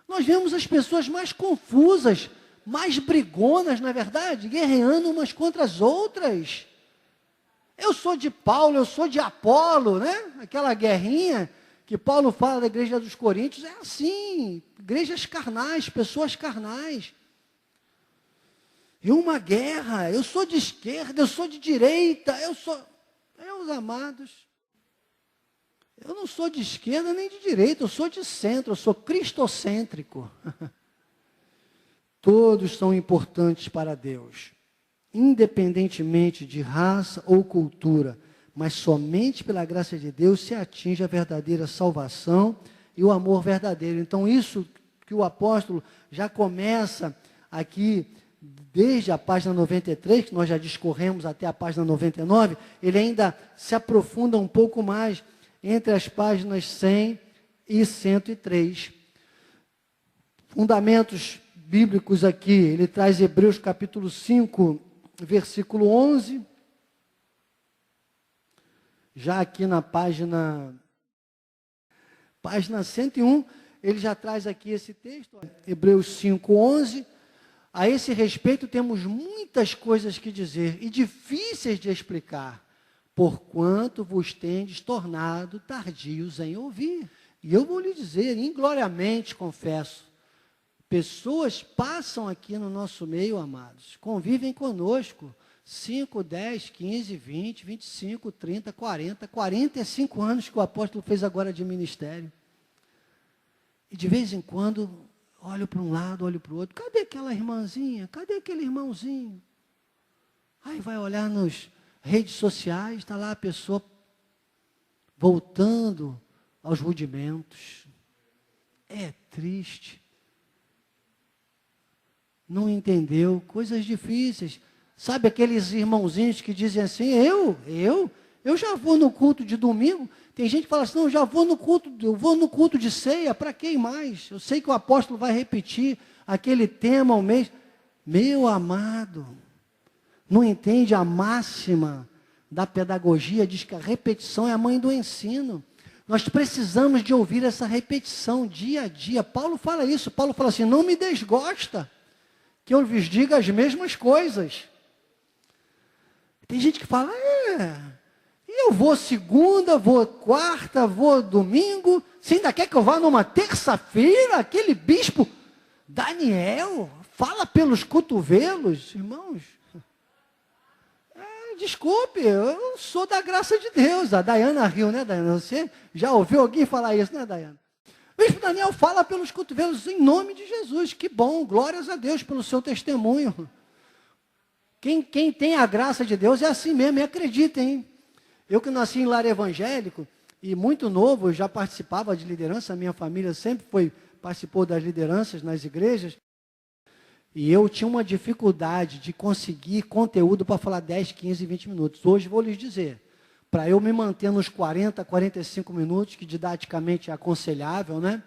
Nós vemos as pessoas mais confusas, mais brigonas, na verdade, guerreando umas contra as outras. Eu sou de Paulo, eu sou de Apolo, né? Aquela guerrinha que Paulo fala da igreja dos Coríntios, é assim, igrejas carnais, pessoas carnais. E uma guerra, eu sou de esquerda, eu sou de direita, meus amados, eu não sou de esquerda nem de direita, eu sou de centro, eu sou cristocêntrico. Todos são importantes para Deus, independentemente de raça ou cultura, mas somente pela graça de Deus se atinge a verdadeira salvação e o amor verdadeiro. Então isso que o apóstolo já começa aqui, desde a página 93, que nós já discorremos até a página 99, ele ainda se aprofunda um pouco mais entre as páginas 100 e 103. Fundamentos bíblicos aqui, ele traz Hebreus capítulo 5, versículo 11, já aqui na página 101, ele já traz aqui esse texto, Hebreus 5, 11. A esse respeito temos muitas coisas que dizer e difíceis de explicar, porquanto vos tendes tornado tardios em ouvir. E eu vou lhe dizer, ingloriamente confesso, pessoas passam aqui no nosso meio, amados, convivem conosco, 5, 10, 15, 20, 25, 30, 40, 45 anos que o apóstolo fez agora de ministério. E de vez em quando, olho para um lado, olho para o outro, cadê aquela irmãzinha? Cadê aquele irmãozinho? Aí vai olhar nas redes sociais, está lá a pessoa voltando aos rudimentos. É triste. Não entendeu, coisas difíceis. Sabe aqueles irmãozinhos que dizem assim, eu já vou no culto de domingo. Tem gente que fala assim, não, eu vou no culto de ceia, para quem mais? Eu sei que o apóstolo vai repetir aquele tema ao mês. Meu amado, não entende a máxima da pedagogia, diz que a repetição é a mãe do ensino. Nós precisamos de ouvir essa repetição dia a dia. Paulo fala isso, Paulo fala assim, não me desgosta que eu lhes diga as mesmas coisas. Tem gente que fala, eu vou segunda, vou quarta, vou domingo, você ainda quer que eu vá numa terça-feira? Aquele bispo Daniel fala pelos cotovelos, irmãos. Desculpe, eu sou da graça de Deus. A Dayana riu, né, Dayana? Você já ouviu alguém falar isso, né, Dayana? O bispo Daniel fala pelos cotovelos em nome de Jesus. Que bom, glórias a Deus pelo seu testemunho. Quem tem a graça de Deus é assim mesmo, e acreditem, hein? Eu que nasci em lar evangélico, e muito novo, eu já participava de liderança, a minha família sempre participou das lideranças nas igrejas. E eu tinha uma dificuldade de conseguir conteúdo para falar 10, 15, 20 minutos. Hoje vou lhes dizer, para eu me manter nos 40, 45 minutos, que didaticamente é aconselhável, né?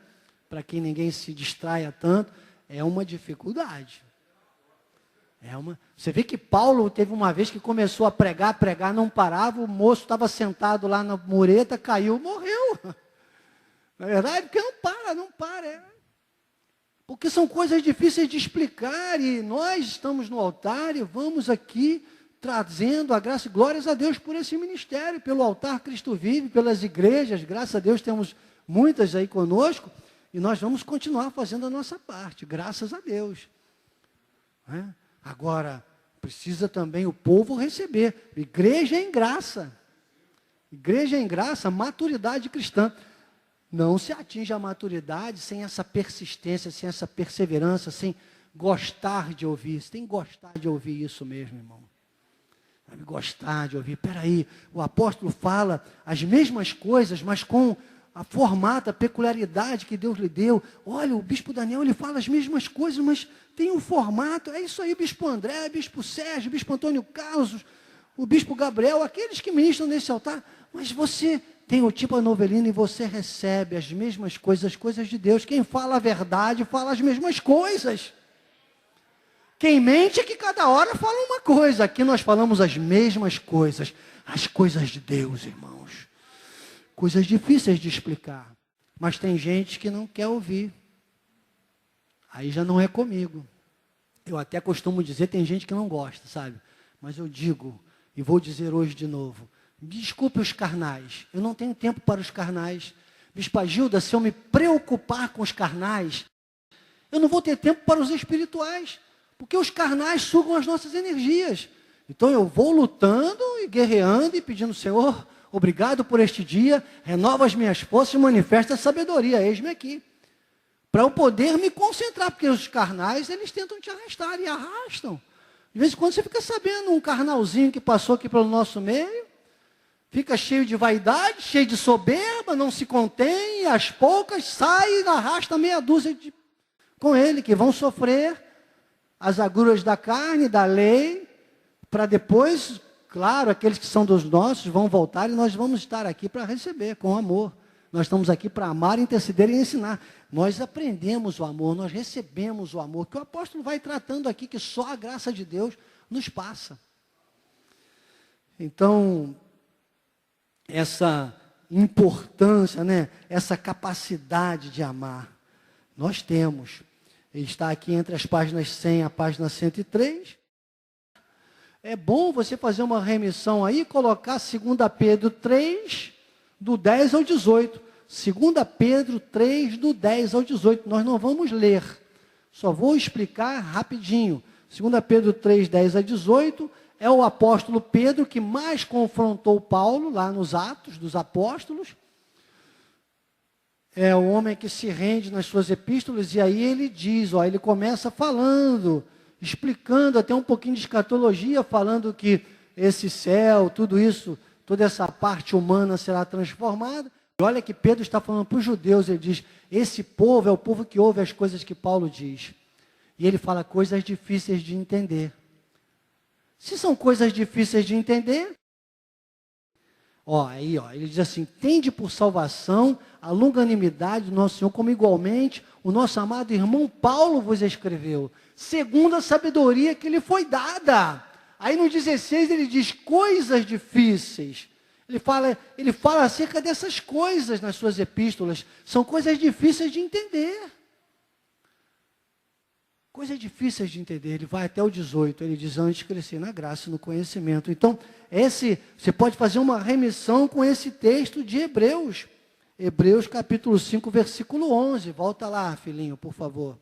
Para que ninguém se distraia tanto, é uma dificuldade. Você vê que Paulo teve uma vez que começou a pregar, não parava, o moço estava sentado lá na mureta, caiu, morreu. Na verdade, porque não para. Porque são coisas difíceis de explicar e nós estamos no altar e vamos aqui trazendo a graça e glórias a Deus por esse ministério, pelo altar Cristo Vive, pelas igrejas, graças a Deus temos muitas aí conosco e nós vamos continuar fazendo a nossa parte, graças a Deus. Agora, precisa também o povo receber. Igreja em graça. Igreja em graça, maturidade cristã. Não se atinge a maturidade sem essa persistência, sem essa perseverança, sem gostar de ouvir. Você tem que gostar de ouvir isso mesmo, irmão. Gostar de ouvir. Peraí, o apóstolo fala as mesmas coisas, mas com a formata, a peculiaridade que Deus lhe deu. Olha, o bispo Daniel, ele fala as mesmas coisas, mas tem um formato. É isso aí, bispo André, bispo Sérgio, bispo Antônio Carlos, o bispo Gabriel, aqueles que ministram nesse altar. Mas você tem o tipo Novelino e você recebe as mesmas coisas, as coisas de Deus. Quem fala a verdade, fala as mesmas coisas. Quem mente é que cada hora fala uma coisa. Aqui nós falamos as mesmas coisas. As coisas de Deus, irmãos. Coisas difíceis de explicar. Mas tem gente que não quer ouvir. Aí já não é comigo. Eu até costumo dizer, tem gente que não gosta, sabe? Mas eu digo, e vou dizer hoje de novo, desculpe os carnais, eu não tenho tempo para os carnais. Bispa Gilda, se eu me preocupar com os carnais, eu não vou ter tempo para os espirituais, porque os carnais sugam as nossas energias. Então eu vou lutando e guerreando e pedindo, Senhor, obrigado por este dia, renova as minhas forças e manifesta a sabedoria, eis-me aqui. Para eu poder me concentrar, porque os carnais, eles tentam te arrastar e arrastam. De vez em quando você fica sabendo um carnalzinho que passou aqui pelo nosso meio, fica cheio de vaidade, cheio de soberba, não se contém, e às poucas sai e arrasta meia dúzia com ele, que vão sofrer as agruras da carne, da lei, para depois, claro, aqueles que são dos nossos vão voltar e nós vamos estar aqui para receber com amor. Nós estamos aqui para amar, interceder e ensinar. Nós aprendemos o amor, nós recebemos o amor, que o apóstolo vai tratando aqui, que só a graça de Deus nos passa. Então, essa importância, né? Essa capacidade de amar, nós temos. Ele está aqui entre as páginas 100 e a página 103. É bom você fazer uma remissão aí, colocar 2 Pedro 3, do 10 ao 18. 2 Pedro 3, do 10 ao 18. Nós não vamos ler, só vou explicar rapidinho. 2 Pedro 3, 10 a 18, é o apóstolo Pedro que mais confrontou Paulo, lá nos Atos dos Apóstolos. É o homem que se rende nas suas epístolas, e aí ele diz, ele começa falando, explicando até um pouquinho de escatologia, falando que esse céu, tudo isso, toda essa parte humana será transformada. E olha que Pedro está falando para os judeus, ele diz, esse povo é o povo que ouve as coisas que Paulo diz. E ele fala coisas difíceis de entender. Se são coisas difíceis de entender, ele diz assim, tende por salvação a longanimidade do nosso Senhor, como igualmente o nosso amado irmão Paulo vos escreveu, segundo a sabedoria que lhe foi dada. Aí no 16 ele diz coisas difíceis. Ele fala acerca dessas coisas nas suas epístolas. São coisas difíceis de entender. Coisas difíceis de entender. Ele vai até o 18. Ele diz, antes de crescer na graça e no conhecimento. Então, você pode fazer uma remissão com esse texto de Hebreus. Hebreus capítulo 5, versículo 11. Volta lá, filhinho, por favor.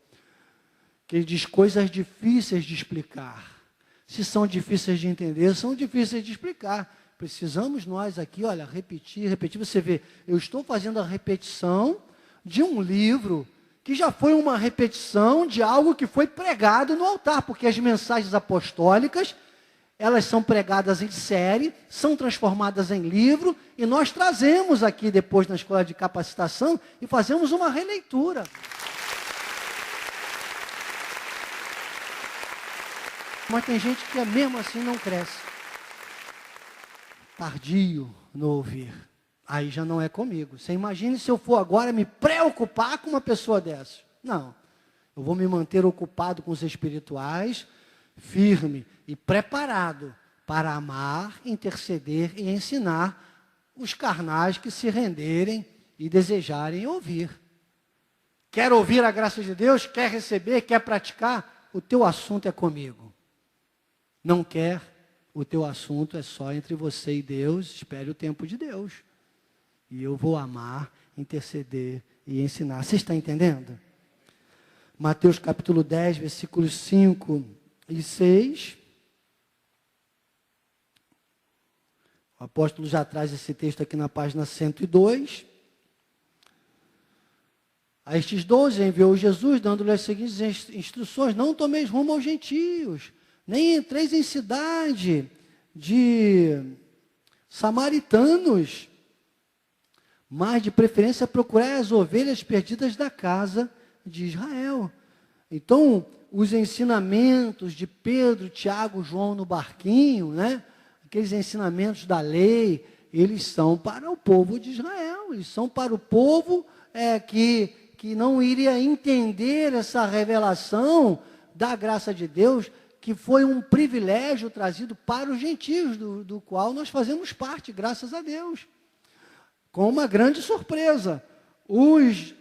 Que ele diz coisas difíceis de explicar. Se são difíceis de entender, são difíceis de explicar. Precisamos nós aqui, repetir. Você vê, eu estou fazendo a repetição de um livro que já foi uma repetição de algo que foi pregado no altar, porque as mensagens apostólicas, elas são pregadas em série, são transformadas em livro, e nós trazemos aqui depois na escola de capacitação e fazemos uma releitura. Mas tem gente que mesmo assim não cresce. Tardio no ouvir. Aí já não é comigo. Você imagine se eu for agora me preocupar com uma pessoa dessa. Não. Eu vou me manter ocupado com os espirituais, firme e preparado para amar, interceder e ensinar os carnais que se renderem e desejarem ouvir. Quer ouvir a graça de Deus? Quer receber? Quer praticar? O teu assunto é comigo. Não quer? O teu assunto é só entre você e Deus. Espere o tempo de Deus. E eu vou amar, interceder e ensinar. Você está entendendo? Mateus capítulo 10, versículos 5 e 6. O apóstolo já traz esse texto aqui na página 102. A estes 12 enviou Jesus, dando-lhe as seguintes instruções: não tomeis rumo aos gentios, nem entreis em cidade de samaritanos, mas de preferência procurai as ovelhas perdidas da casa de Israel. Então, os ensinamentos de Pedro, Tiago, João no barquinho, né? Aqueles ensinamentos da lei, eles são para o povo de Israel, eles são para o povo que não iria entender essa revelação da graça de Deus, que foi um privilégio trazido para os gentios, do qual nós fazemos parte, graças a Deus. Com uma grande surpresa, os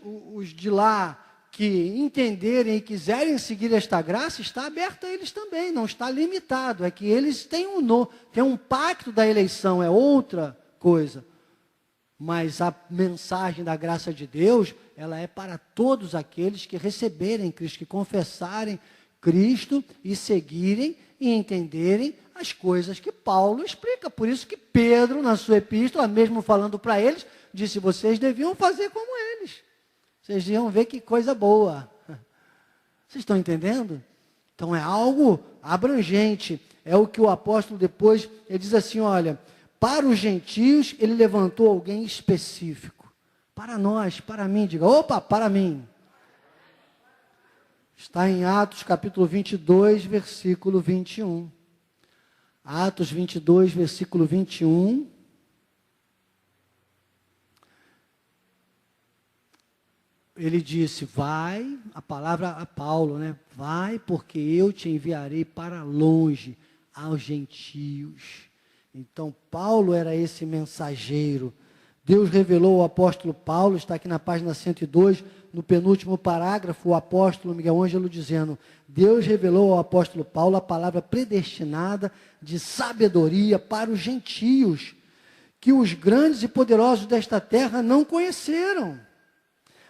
de lá que entenderem e quiserem seguir esta graça, está aberta a eles também, não está limitado, é que eles têm um pacto da eleição, é outra coisa. Mas a mensagem da graça de Deus, ela é para todos aqueles que receberem Cristo, que confessarem Cristo e seguirem e entenderem as coisas que Paulo explica. Por isso que Pedro, na sua epístola, mesmo falando para eles, disse: vocês deviam fazer como eles. Vocês iam ver que coisa boa. Vocês estão entendendo? Então é algo abrangente. É o que o apóstolo depois, ele diz assim, olha, para os gentios ele levantou alguém específico. Para nós, para mim, diga, opa, para mim. Está em Atos capítulo 22, versículo 21. Atos 22, versículo 21. Ele disse, vai, a palavra a Paulo, né? Vai, porque eu te enviarei para longe, aos gentios. Então, Paulo era esse mensageiro. Deus revelou ao apóstolo Paulo, está aqui na página 102, no penúltimo parágrafo, o apóstolo Miguel Ângelo dizendo, Deus revelou ao apóstolo Paulo a palavra predestinada de sabedoria para os gentios, que os grandes e poderosos desta terra não conheceram.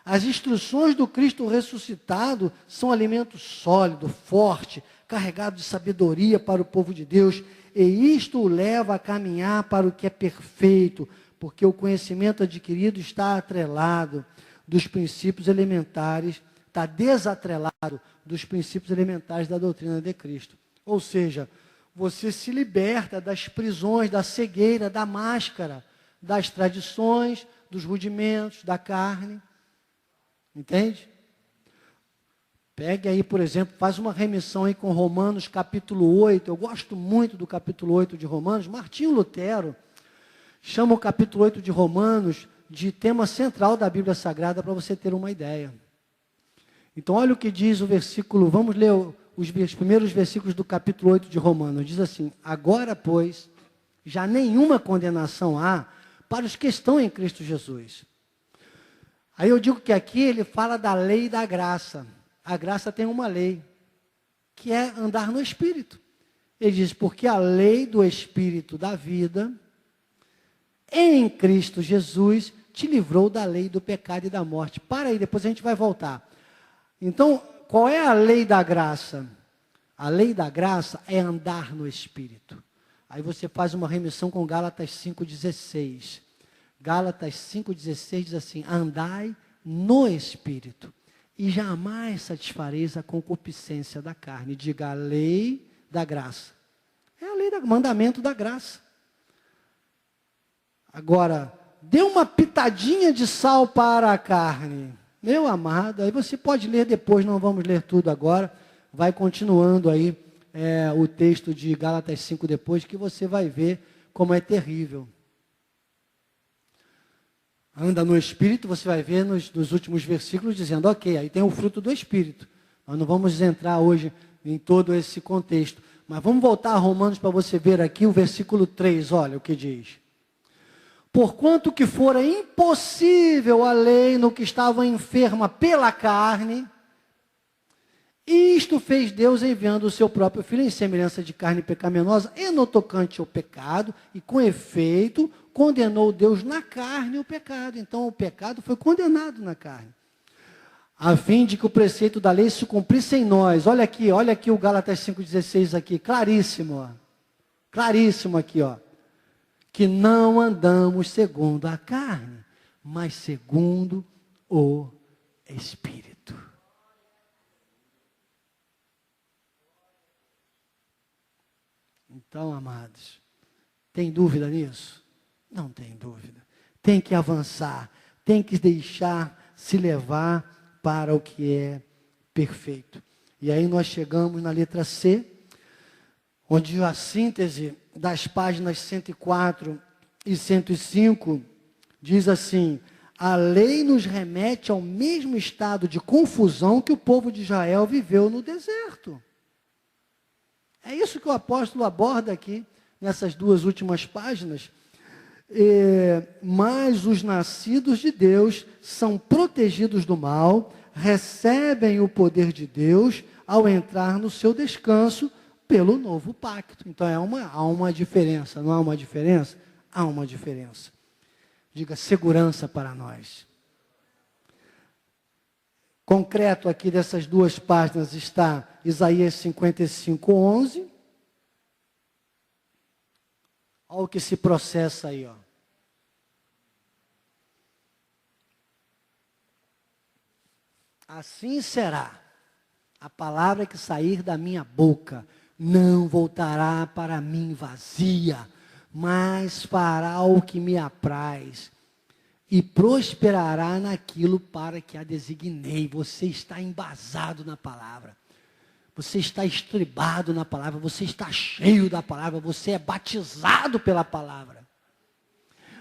As instruções do Cristo ressuscitado são alimento sólido, forte, carregado de sabedoria para o povo de Deus, e isto o leva a caminhar para o que é perfeito, porque o conhecimento adquirido está atrelado dos princípios elementares, está desatrelado dos princípios elementares da doutrina de Cristo. Ou seja, você se liberta das prisões, da cegueira, da máscara, das tradições, dos rudimentos, da carne. Entende? Pegue aí, por exemplo, faz uma remissão aí com Romanos capítulo 8. Eu gosto muito do capítulo 8 de Romanos. Martinho Lutero chama o capítulo 8 de Romanos de tema central da Bíblia Sagrada, para você ter uma ideia. Então, olha o que diz o versículo, vamos ler os primeiros versículos do capítulo 8 de Romanos. Diz assim, agora, pois, já nenhuma condenação há para os que estão em Cristo Jesus. Aí eu digo que aqui ele fala da lei da graça. A graça tem uma lei, que é andar no Espírito. Ele diz, porque a lei do Espírito da vida, em Cristo Jesus, te livrou da lei do pecado e da morte. Para aí, depois a gente vai voltar. Então, qual é a lei da graça? A lei da graça é andar no Espírito. Aí você faz uma remissão com Gálatas 5,16. Gálatas 5,16 diz assim, andai no Espírito, e jamais satisfareis a concupiscência da carne. Diga a lei da graça. É a lei do mandamento da graça. Agora, dê uma pitadinha de sal para a carne. Meu amado, aí você pode ler depois, não vamos ler tudo agora. Vai continuando aí o texto de Gálatas 5 depois, que você vai ver como é terrível. Anda no Espírito, você vai ver nos últimos versículos dizendo, ok, aí tem o fruto do Espírito. Nós não vamos entrar hoje em todo esse contexto. Mas vamos voltar a Romanos para você ver aqui o versículo 3, olha o que diz. Porquanto que fora impossível a lei no que estava enferma pela carne, isto fez Deus enviando o seu próprio Filho em semelhança de carne pecaminosa e no tocante ao pecado, e com efeito condenou Deus na carne o pecado. Então o pecado foi condenado na carne, a fim de que o preceito da lei se cumprisse em nós. Olha aqui o Gálatas 5,16 aqui, claríssimo, ó. Claríssimo aqui, ó. Que não andamos segundo a carne, mas segundo o Espírito. Então, amados, tem dúvida nisso? Não tem dúvida. Tem que avançar, tem que deixar se levar para o que é perfeito. E aí nós chegamos na letra C, onde a síntese das páginas 104 e 105 diz assim: a lei nos remete ao mesmo estado de confusão que o povo de Israel viveu no deserto. É isso que o apóstolo aborda aqui, nessas duas últimas páginas. Mas os nascidos de Deus são protegidos do mal, recebem o poder de Deus ao entrar no seu descanso pelo novo pacto. Então há uma diferença, não há uma diferença? Há uma diferença. Diga segurança para nós. Concreto aqui dessas duas páginas está Isaías 55, 11. Olha o que se processa aí, ó. Assim será a palavra que sair da minha boca, não voltará para mim vazia, mas fará o que me apraz e prosperará naquilo para que a designei. Você está embasado na palavra. Você está estribado na palavra, você está cheio da palavra, você é batizado pela palavra.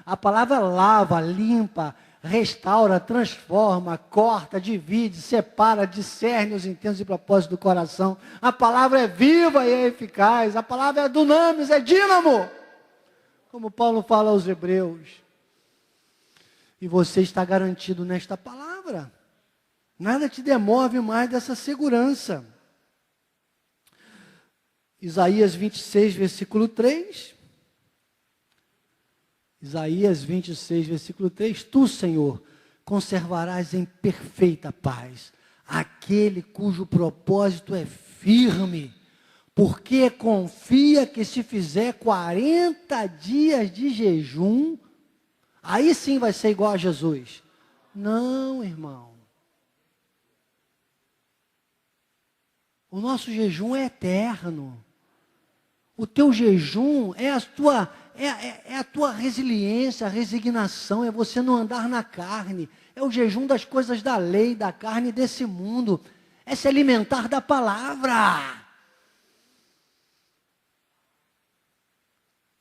A palavra lava, limpa, restaura, transforma, corta, divide, separa, discerne os intentos e propósitos do coração. A palavra é viva e é eficaz, a palavra é dunamis, é dínamo, como Paulo fala aos Hebreus. E você está garantido nesta palavra. Nada te demove mais dessa segurança. Isaías 26, versículo 3. Isaías 26, versículo 3. Tu, Senhor, conservarás em perfeita paz aquele cujo propósito é firme, porque confia que se fizer 40 dias de jejum, aí sim vai ser igual a Jesus. Não, irmão. O nosso jejum é eterno. O teu jejum é a tua resiliência, a resignação, é você não andar na carne. É o jejum das coisas da lei, da carne desse mundo. É se alimentar da palavra.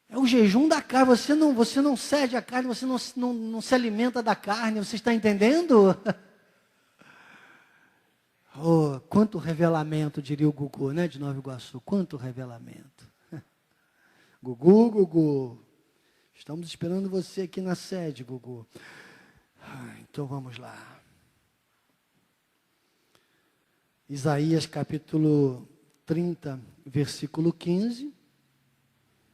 É o jejum da carne. Você não cede a carne, você não se alimenta da carne. Você está entendendo? Oh, quanto revelamento, diria o Gugu, né, de Nova Iguaçu. Quanto revelamento. Gugu, estamos esperando você aqui na sede, Gugu. Então vamos lá. Isaías capítulo 30, versículo 15.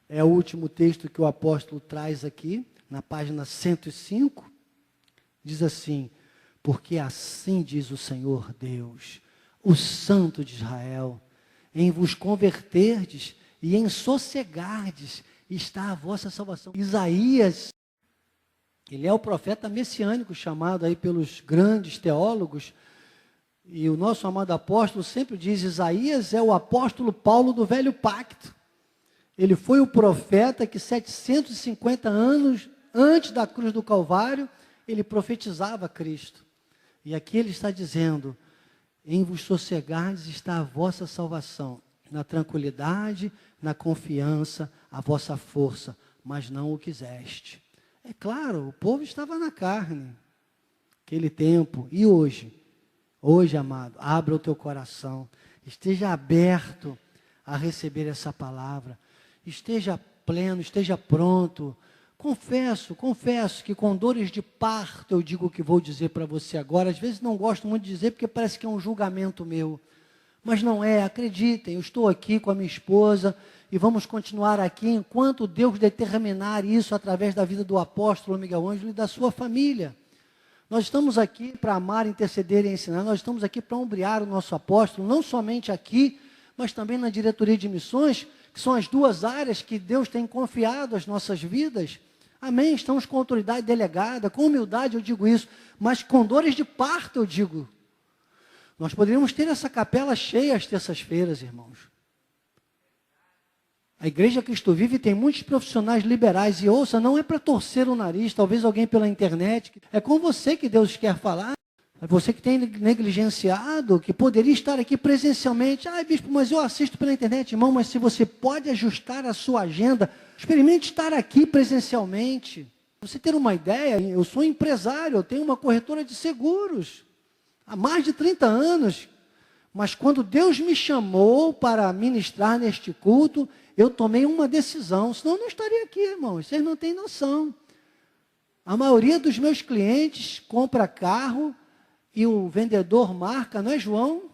É o último texto que o apóstolo traz aqui, na página 105. Diz assim: porque assim diz o Senhor Deus, o Santo de Israel, em vos converterdes e em sossegardes está a vossa salvação. Isaías, ele é o profeta messiânico chamado aí pelos grandes teólogos, e o nosso amado apóstolo sempre diz, Isaías é o apóstolo Paulo do Velho Pacto. Ele foi o profeta que 750 anos antes da cruz do Calvário, ele profetizava Cristo. E aqui ele está dizendo, em vos sossegardes está a vossa salvação. na tranquilidade, na confiança, a vossa força, mas não o quiseste. É claro, o povo estava na carne, aquele tempo. E hoje? Hoje, amado, abra o teu coração, esteja aberto a receber essa palavra, esteja pleno, esteja pronto. Confesso que com dores de parto eu digo o que vou dizer para você agora. Às vezes não gosto muito de dizer porque parece que é um julgamento meu, mas não é, acreditem, eu estou aqui com a minha esposa e vamos continuar aqui enquanto Deus determinar isso através da vida do apóstolo Miguel Ângelo e da sua família. Nós estamos aqui para amar, interceder e ensinar, nós estamos aqui para ombrear o nosso apóstolo, não somente aqui, mas também na diretoria de missões, que são as duas áreas que Deus tem confiado às nossas vidas. Amém? Estamos com autoridade delegada, com humildade eu digo isso, mas com dores de parto eu digo. Nós poderíamos ter essa capela cheia às terças-feiras, irmãos. A Igreja Cristo Vive tem muitos profissionais liberais, e ouça, não é para torcer o nariz, talvez alguém pela internet, é com você que Deus quer falar, é você que tem negligenciado, que poderia estar aqui presencialmente. Bispo, mas eu assisto pela internet, irmão, mas se você pode ajustar a sua agenda, experimente estar aqui presencialmente. Pra você ter uma ideia, eu sou empresário, eu tenho uma corretora de seguros, há mais de 30 anos, mas quando Deus me chamou para ministrar neste culto, eu tomei uma decisão, senão eu não estaria aqui, irmãos, vocês não têm noção. A maioria dos meus clientes compra carro e o vendedor marca, não é João?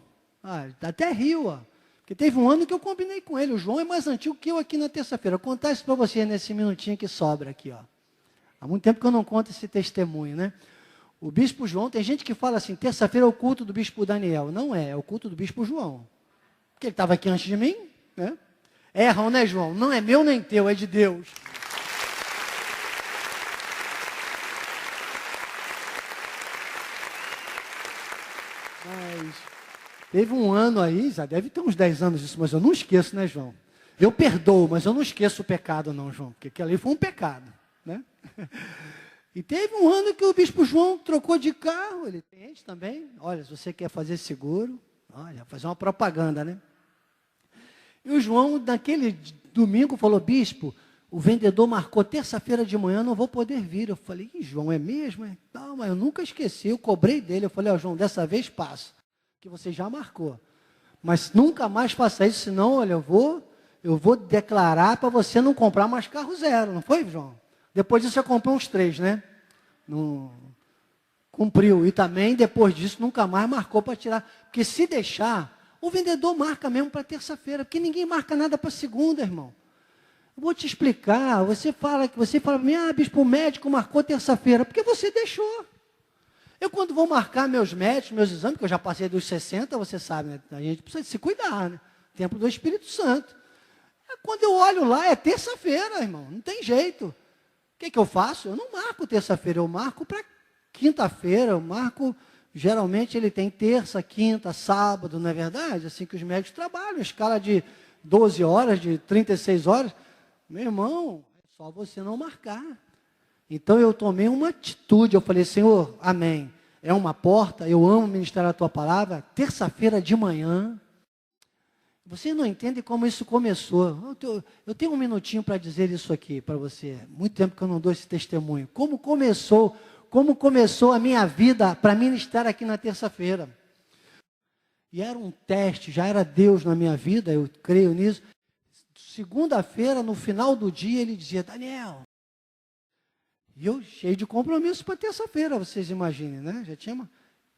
Até riu, ó. Porque teve um ano que eu combinei com ele, o João é mais antigo que eu aqui na terça-feira. Vou contar isso para você nesse minutinho que sobra aqui, ó. Há muito tempo que eu não conto esse testemunho, né? O bispo João, tem gente que fala assim, terça-feira é o culto do bispo Daniel. Não é, é o culto do bispo João. Porque ele estava aqui antes de mim, né? Erram, né, João? Não é meu nem teu, é de Deus. Mas teve um ano aí, já deve ter uns 10 anos isso, mas eu não esqueço, né, João? Eu perdoo, mas eu não esqueço o pecado não, João, porque aquilo ali foi um pecado, né? E teve um ano que o bispo João trocou de carro, ele tem gente também, olha, se você quer fazer seguro, olha, fazer uma propaganda, né? E o João, naquele domingo, falou, bispo, o vendedor marcou terça-feira de manhã, não vou poder vir. Eu falei, João, é mesmo? Não, mas eu nunca esqueci, eu cobrei dele. Eu falei, João, dessa vez passa, que você já marcou. Mas nunca mais faça isso, senão, olha, eu vou declarar para você não comprar mais carro zero, não foi, João? Depois disso, você comprou uns 3, né? Não cumpriu. E também, depois disso, nunca mais marcou para tirar. Porque se deixar, o vendedor marca mesmo para terça-feira, porque ninguém marca nada para segunda, irmão. Eu vou te explicar, você fala para mim, bispo, o médico marcou terça-feira, porque você deixou. Eu quando vou marcar meus médicos, meus exames, que eu já passei dos 60, você sabe, né? A gente precisa se cuidar, né? Templo do Espírito Santo. Quando eu olho lá, é terça-feira, irmão, não tem jeito. O que eu faço? Eu não marco terça-feira, eu marco para quinta-feira, eu marco... Geralmente ele tem terça, quinta, sábado, não é verdade? Assim que os médicos trabalham, escala de 12 horas, de 36 horas. Meu irmão, é só você não marcar. Então eu tomei uma atitude, eu falei, Senhor, amém. É uma porta, eu amo ministrar a tua palavra, terça-feira de manhã. Você não entende como isso começou. Eu tenho um minutinho para dizer isso aqui para você. Muito tempo que eu não dou esse testemunho. Como começou a minha vida para ministrar aqui na terça-feira. E era um teste, já era Deus na minha vida, eu creio nisso. Segunda-feira, no final do dia, ele dizia, Daniel. E eu cheio de compromisso para terça-feira, vocês imaginem, né? Já tinha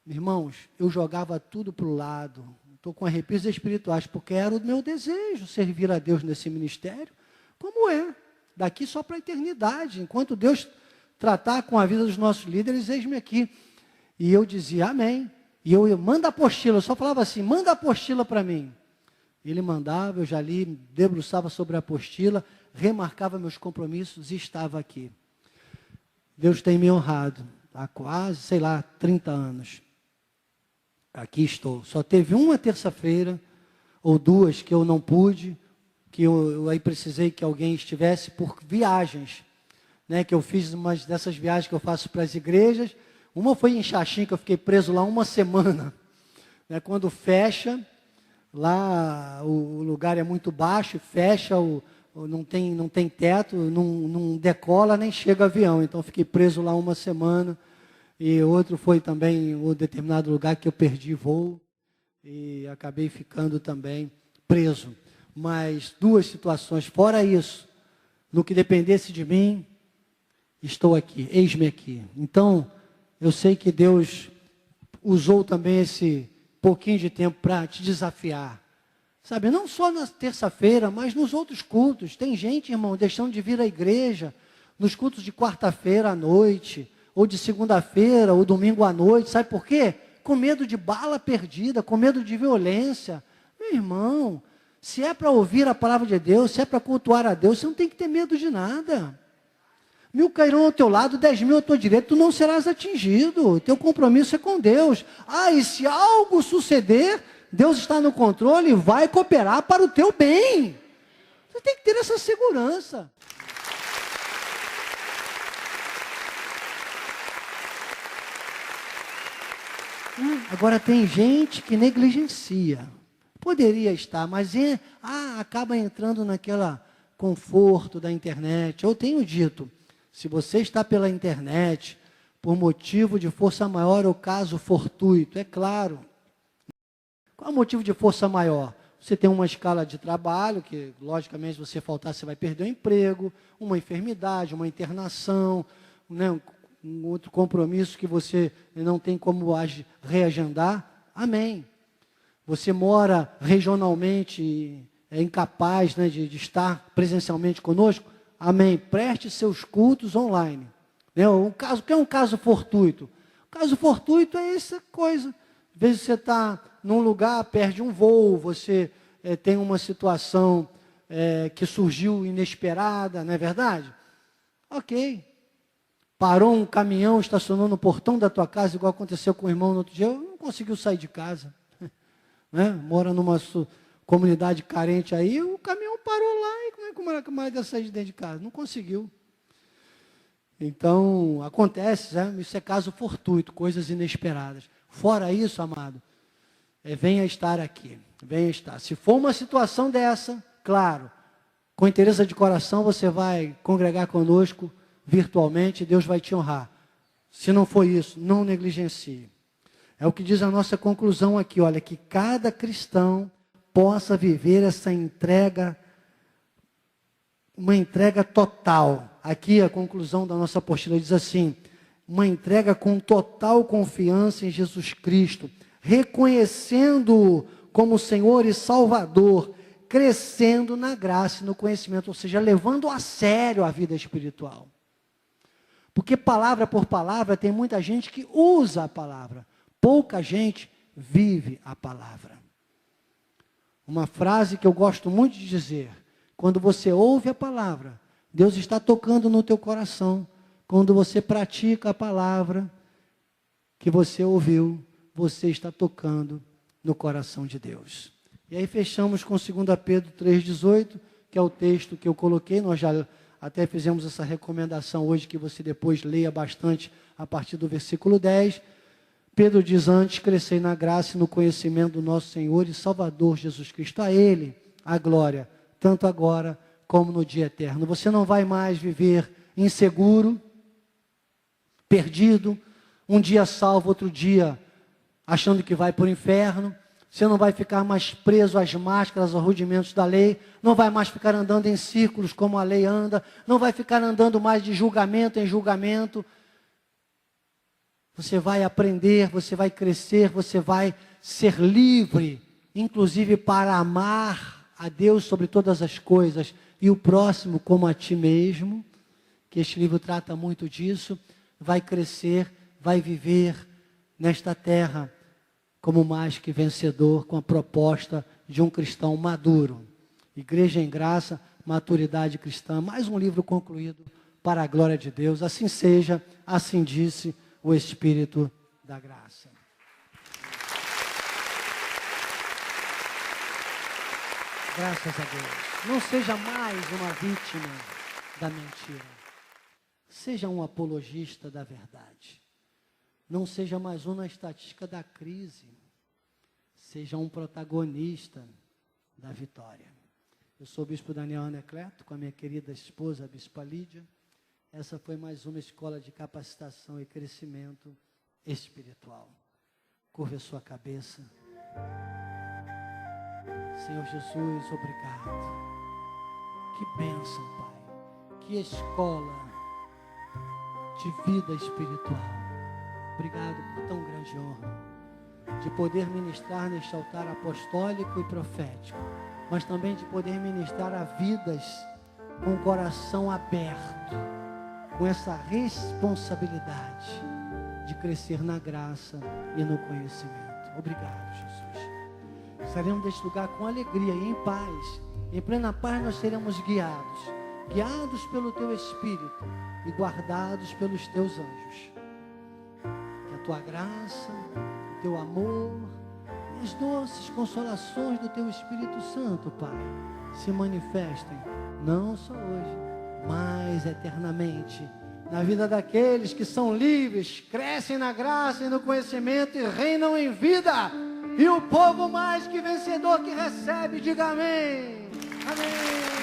Irmãos, eu jogava tudo para o lado. Estou com arrepios espirituais, porque era o meu desejo, servir a Deus nesse ministério. Como é? Daqui só para a eternidade. Enquanto Deus tratar com a vida dos nossos líderes, eis-me aqui. E eu dizia, amém. E eu manda a apostila, eu só falava assim, manda a apostila para mim. Ele mandava, eu já li, debruçava sobre a apostila, remarcava meus compromissos e estava aqui. Deus tem me honrado há quase, 30 anos. Aqui estou. Só teve uma terça-feira, ou duas, que eu não pude, que eu aí precisei que alguém estivesse por viagens, né, que eu fiz umas dessas viagens que eu faço para as igrejas. Uma foi em Xaxim, que eu fiquei preso lá uma semana. Né, quando fecha, Lá o lugar é muito baixo, fecha, não tem teto, não decola nem chega avião. Então fiquei preso lá uma semana. E outro foi também um determinado lugar que eu perdi voo e acabei ficando também preso. Mas duas situações, fora isso, no que dependesse de mim, estou aqui, eis-me aqui. Então, eu sei que Deus usou também esse pouquinho de tempo para te desafiar. Sabe, não só na terça-feira, mas nos outros cultos. Tem gente, irmão, deixando de vir à igreja, nos cultos de quarta-feira à noite, ou de segunda-feira, ou domingo à noite. Sabe por quê? Com medo de bala perdida, com medo de violência. Meu irmão, se é para ouvir a palavra de Deus, se é para cultuar a Deus, você não tem que ter medo de nada. 1000 cairão ao teu lado, 10.000 à tua direita, tu não serás atingido. Teu compromisso é com Deus. E se algo suceder, Deus está no controle e vai cooperar para o teu bem. Você tem que ter essa segurança. Agora tem gente que negligencia. Poderia estar, mas acaba entrando naquela conforto da internet. Eu tenho dito, se você está pela internet, por motivo de força maior ou caso fortuito, é claro. Qual é o motivo de força maior? Você tem uma escala de trabalho, que logicamente se você faltar você vai perder o emprego, uma enfermidade, uma internação, né, um outro compromisso que você não tem como reagendar. Amém. Você mora regionalmente e é incapaz, né, de estar presencialmente conosco. Amém. Preste seus cultos online. Né? O que é um caso fortuito? O caso fortuito é essa coisa. Às vezes você está num lugar, perde um voo, você tem uma situação que surgiu inesperada, não é verdade? Ok. Parou um caminhão, estacionou no portão da tua casa, igual aconteceu com o irmão no outro dia, não conseguiu sair de casa. Né? Mora numa comunidade carente aí, o caminhão parou lá, e como é que o camarada ia sair de dentro de casa? Não conseguiu. Então, acontece, né? Isso é caso fortuito, coisas inesperadas. Fora isso, amado, venha estar aqui, venha estar. Se for uma situação dessa, claro, com interesse de coração, você vai congregar conosco virtualmente, Deus vai te honrar. Se não for isso, não negligencie. É o que diz a nossa conclusão aqui, olha, que cada cristão possa viver essa entrega, uma entrega total. Aqui a conclusão da nossa apostila diz assim, uma entrega com total confiança em Jesus Cristo, reconhecendo-o como Senhor e Salvador, crescendo na graça e no conhecimento, ou seja, levando a sério a vida espiritual. Porque palavra por palavra, tem muita gente que usa a palavra, pouca gente vive a palavra. Uma frase que eu gosto muito de dizer, quando você ouve a palavra, Deus está tocando no teu coração. Quando você pratica a palavra que você ouviu, você está tocando no coração de Deus. E aí fechamos com 2 Pedro 3,18, que é o texto que eu coloquei, nós já até fizemos essa recomendação hoje, que você depois leia bastante a partir do versículo 10. Pedro diz, antes, crescei na graça e no conhecimento do nosso Senhor e Salvador Jesus Cristo. A Ele a glória, tanto agora como no dia eterno. Você não vai mais viver inseguro, perdido, um dia salvo, outro dia achando que vai para o inferno. Você não vai ficar mais preso às máscaras, aos rudimentos da lei. Não vai mais ficar andando em círculos como a lei anda. Não vai ficar andando mais de julgamento em julgamento. Você vai aprender, você vai crescer, você vai ser livre, inclusive para amar a Deus sobre todas as coisas e o próximo como a ti mesmo, que este livro trata muito disso. Vai crescer, vai viver nesta terra como mais que vencedor, com a proposta de um cristão maduro. Igreja em Graça, Maturidade Cristã, mais um livro concluído para a glória de Deus. Assim seja, assim disse o Espírito da Graça. Graças a Deus. Não seja mais uma vítima da mentira. Seja um apologista da verdade. Não seja mais um na estatística da crise. seja um protagonista da vitória. Eu sou o Bispo Daniel Anacleto, com a minha querida esposa, a Bispa Lídia. Essa foi mais uma escola de capacitação e crescimento espiritual. Curva a sua cabeça. Senhor Jesus, obrigado. Que bênção, Pai. Que escola de vida espiritual. Obrigado por tão grande honra de poder ministrar neste altar apostólico e profético, mas também de poder ministrar a vidas com o coração aberto, com essa responsabilidade de crescer na graça e no conhecimento. Obrigado, Jesus. Sairemos deste lugar com alegria e em paz. Em plena paz nós seremos guiados pelo Teu Espírito e guardados pelos Teus anjos. Que a Tua graça, o Teu amor e as doces consolações do Teu Espírito Santo, Pai, se manifestem, não só hoje, mas eternamente, na vida daqueles que são livres, crescem na graça e no conhecimento e reinam em vida. E o povo mais que vencedor que recebe, diga amém. Amém.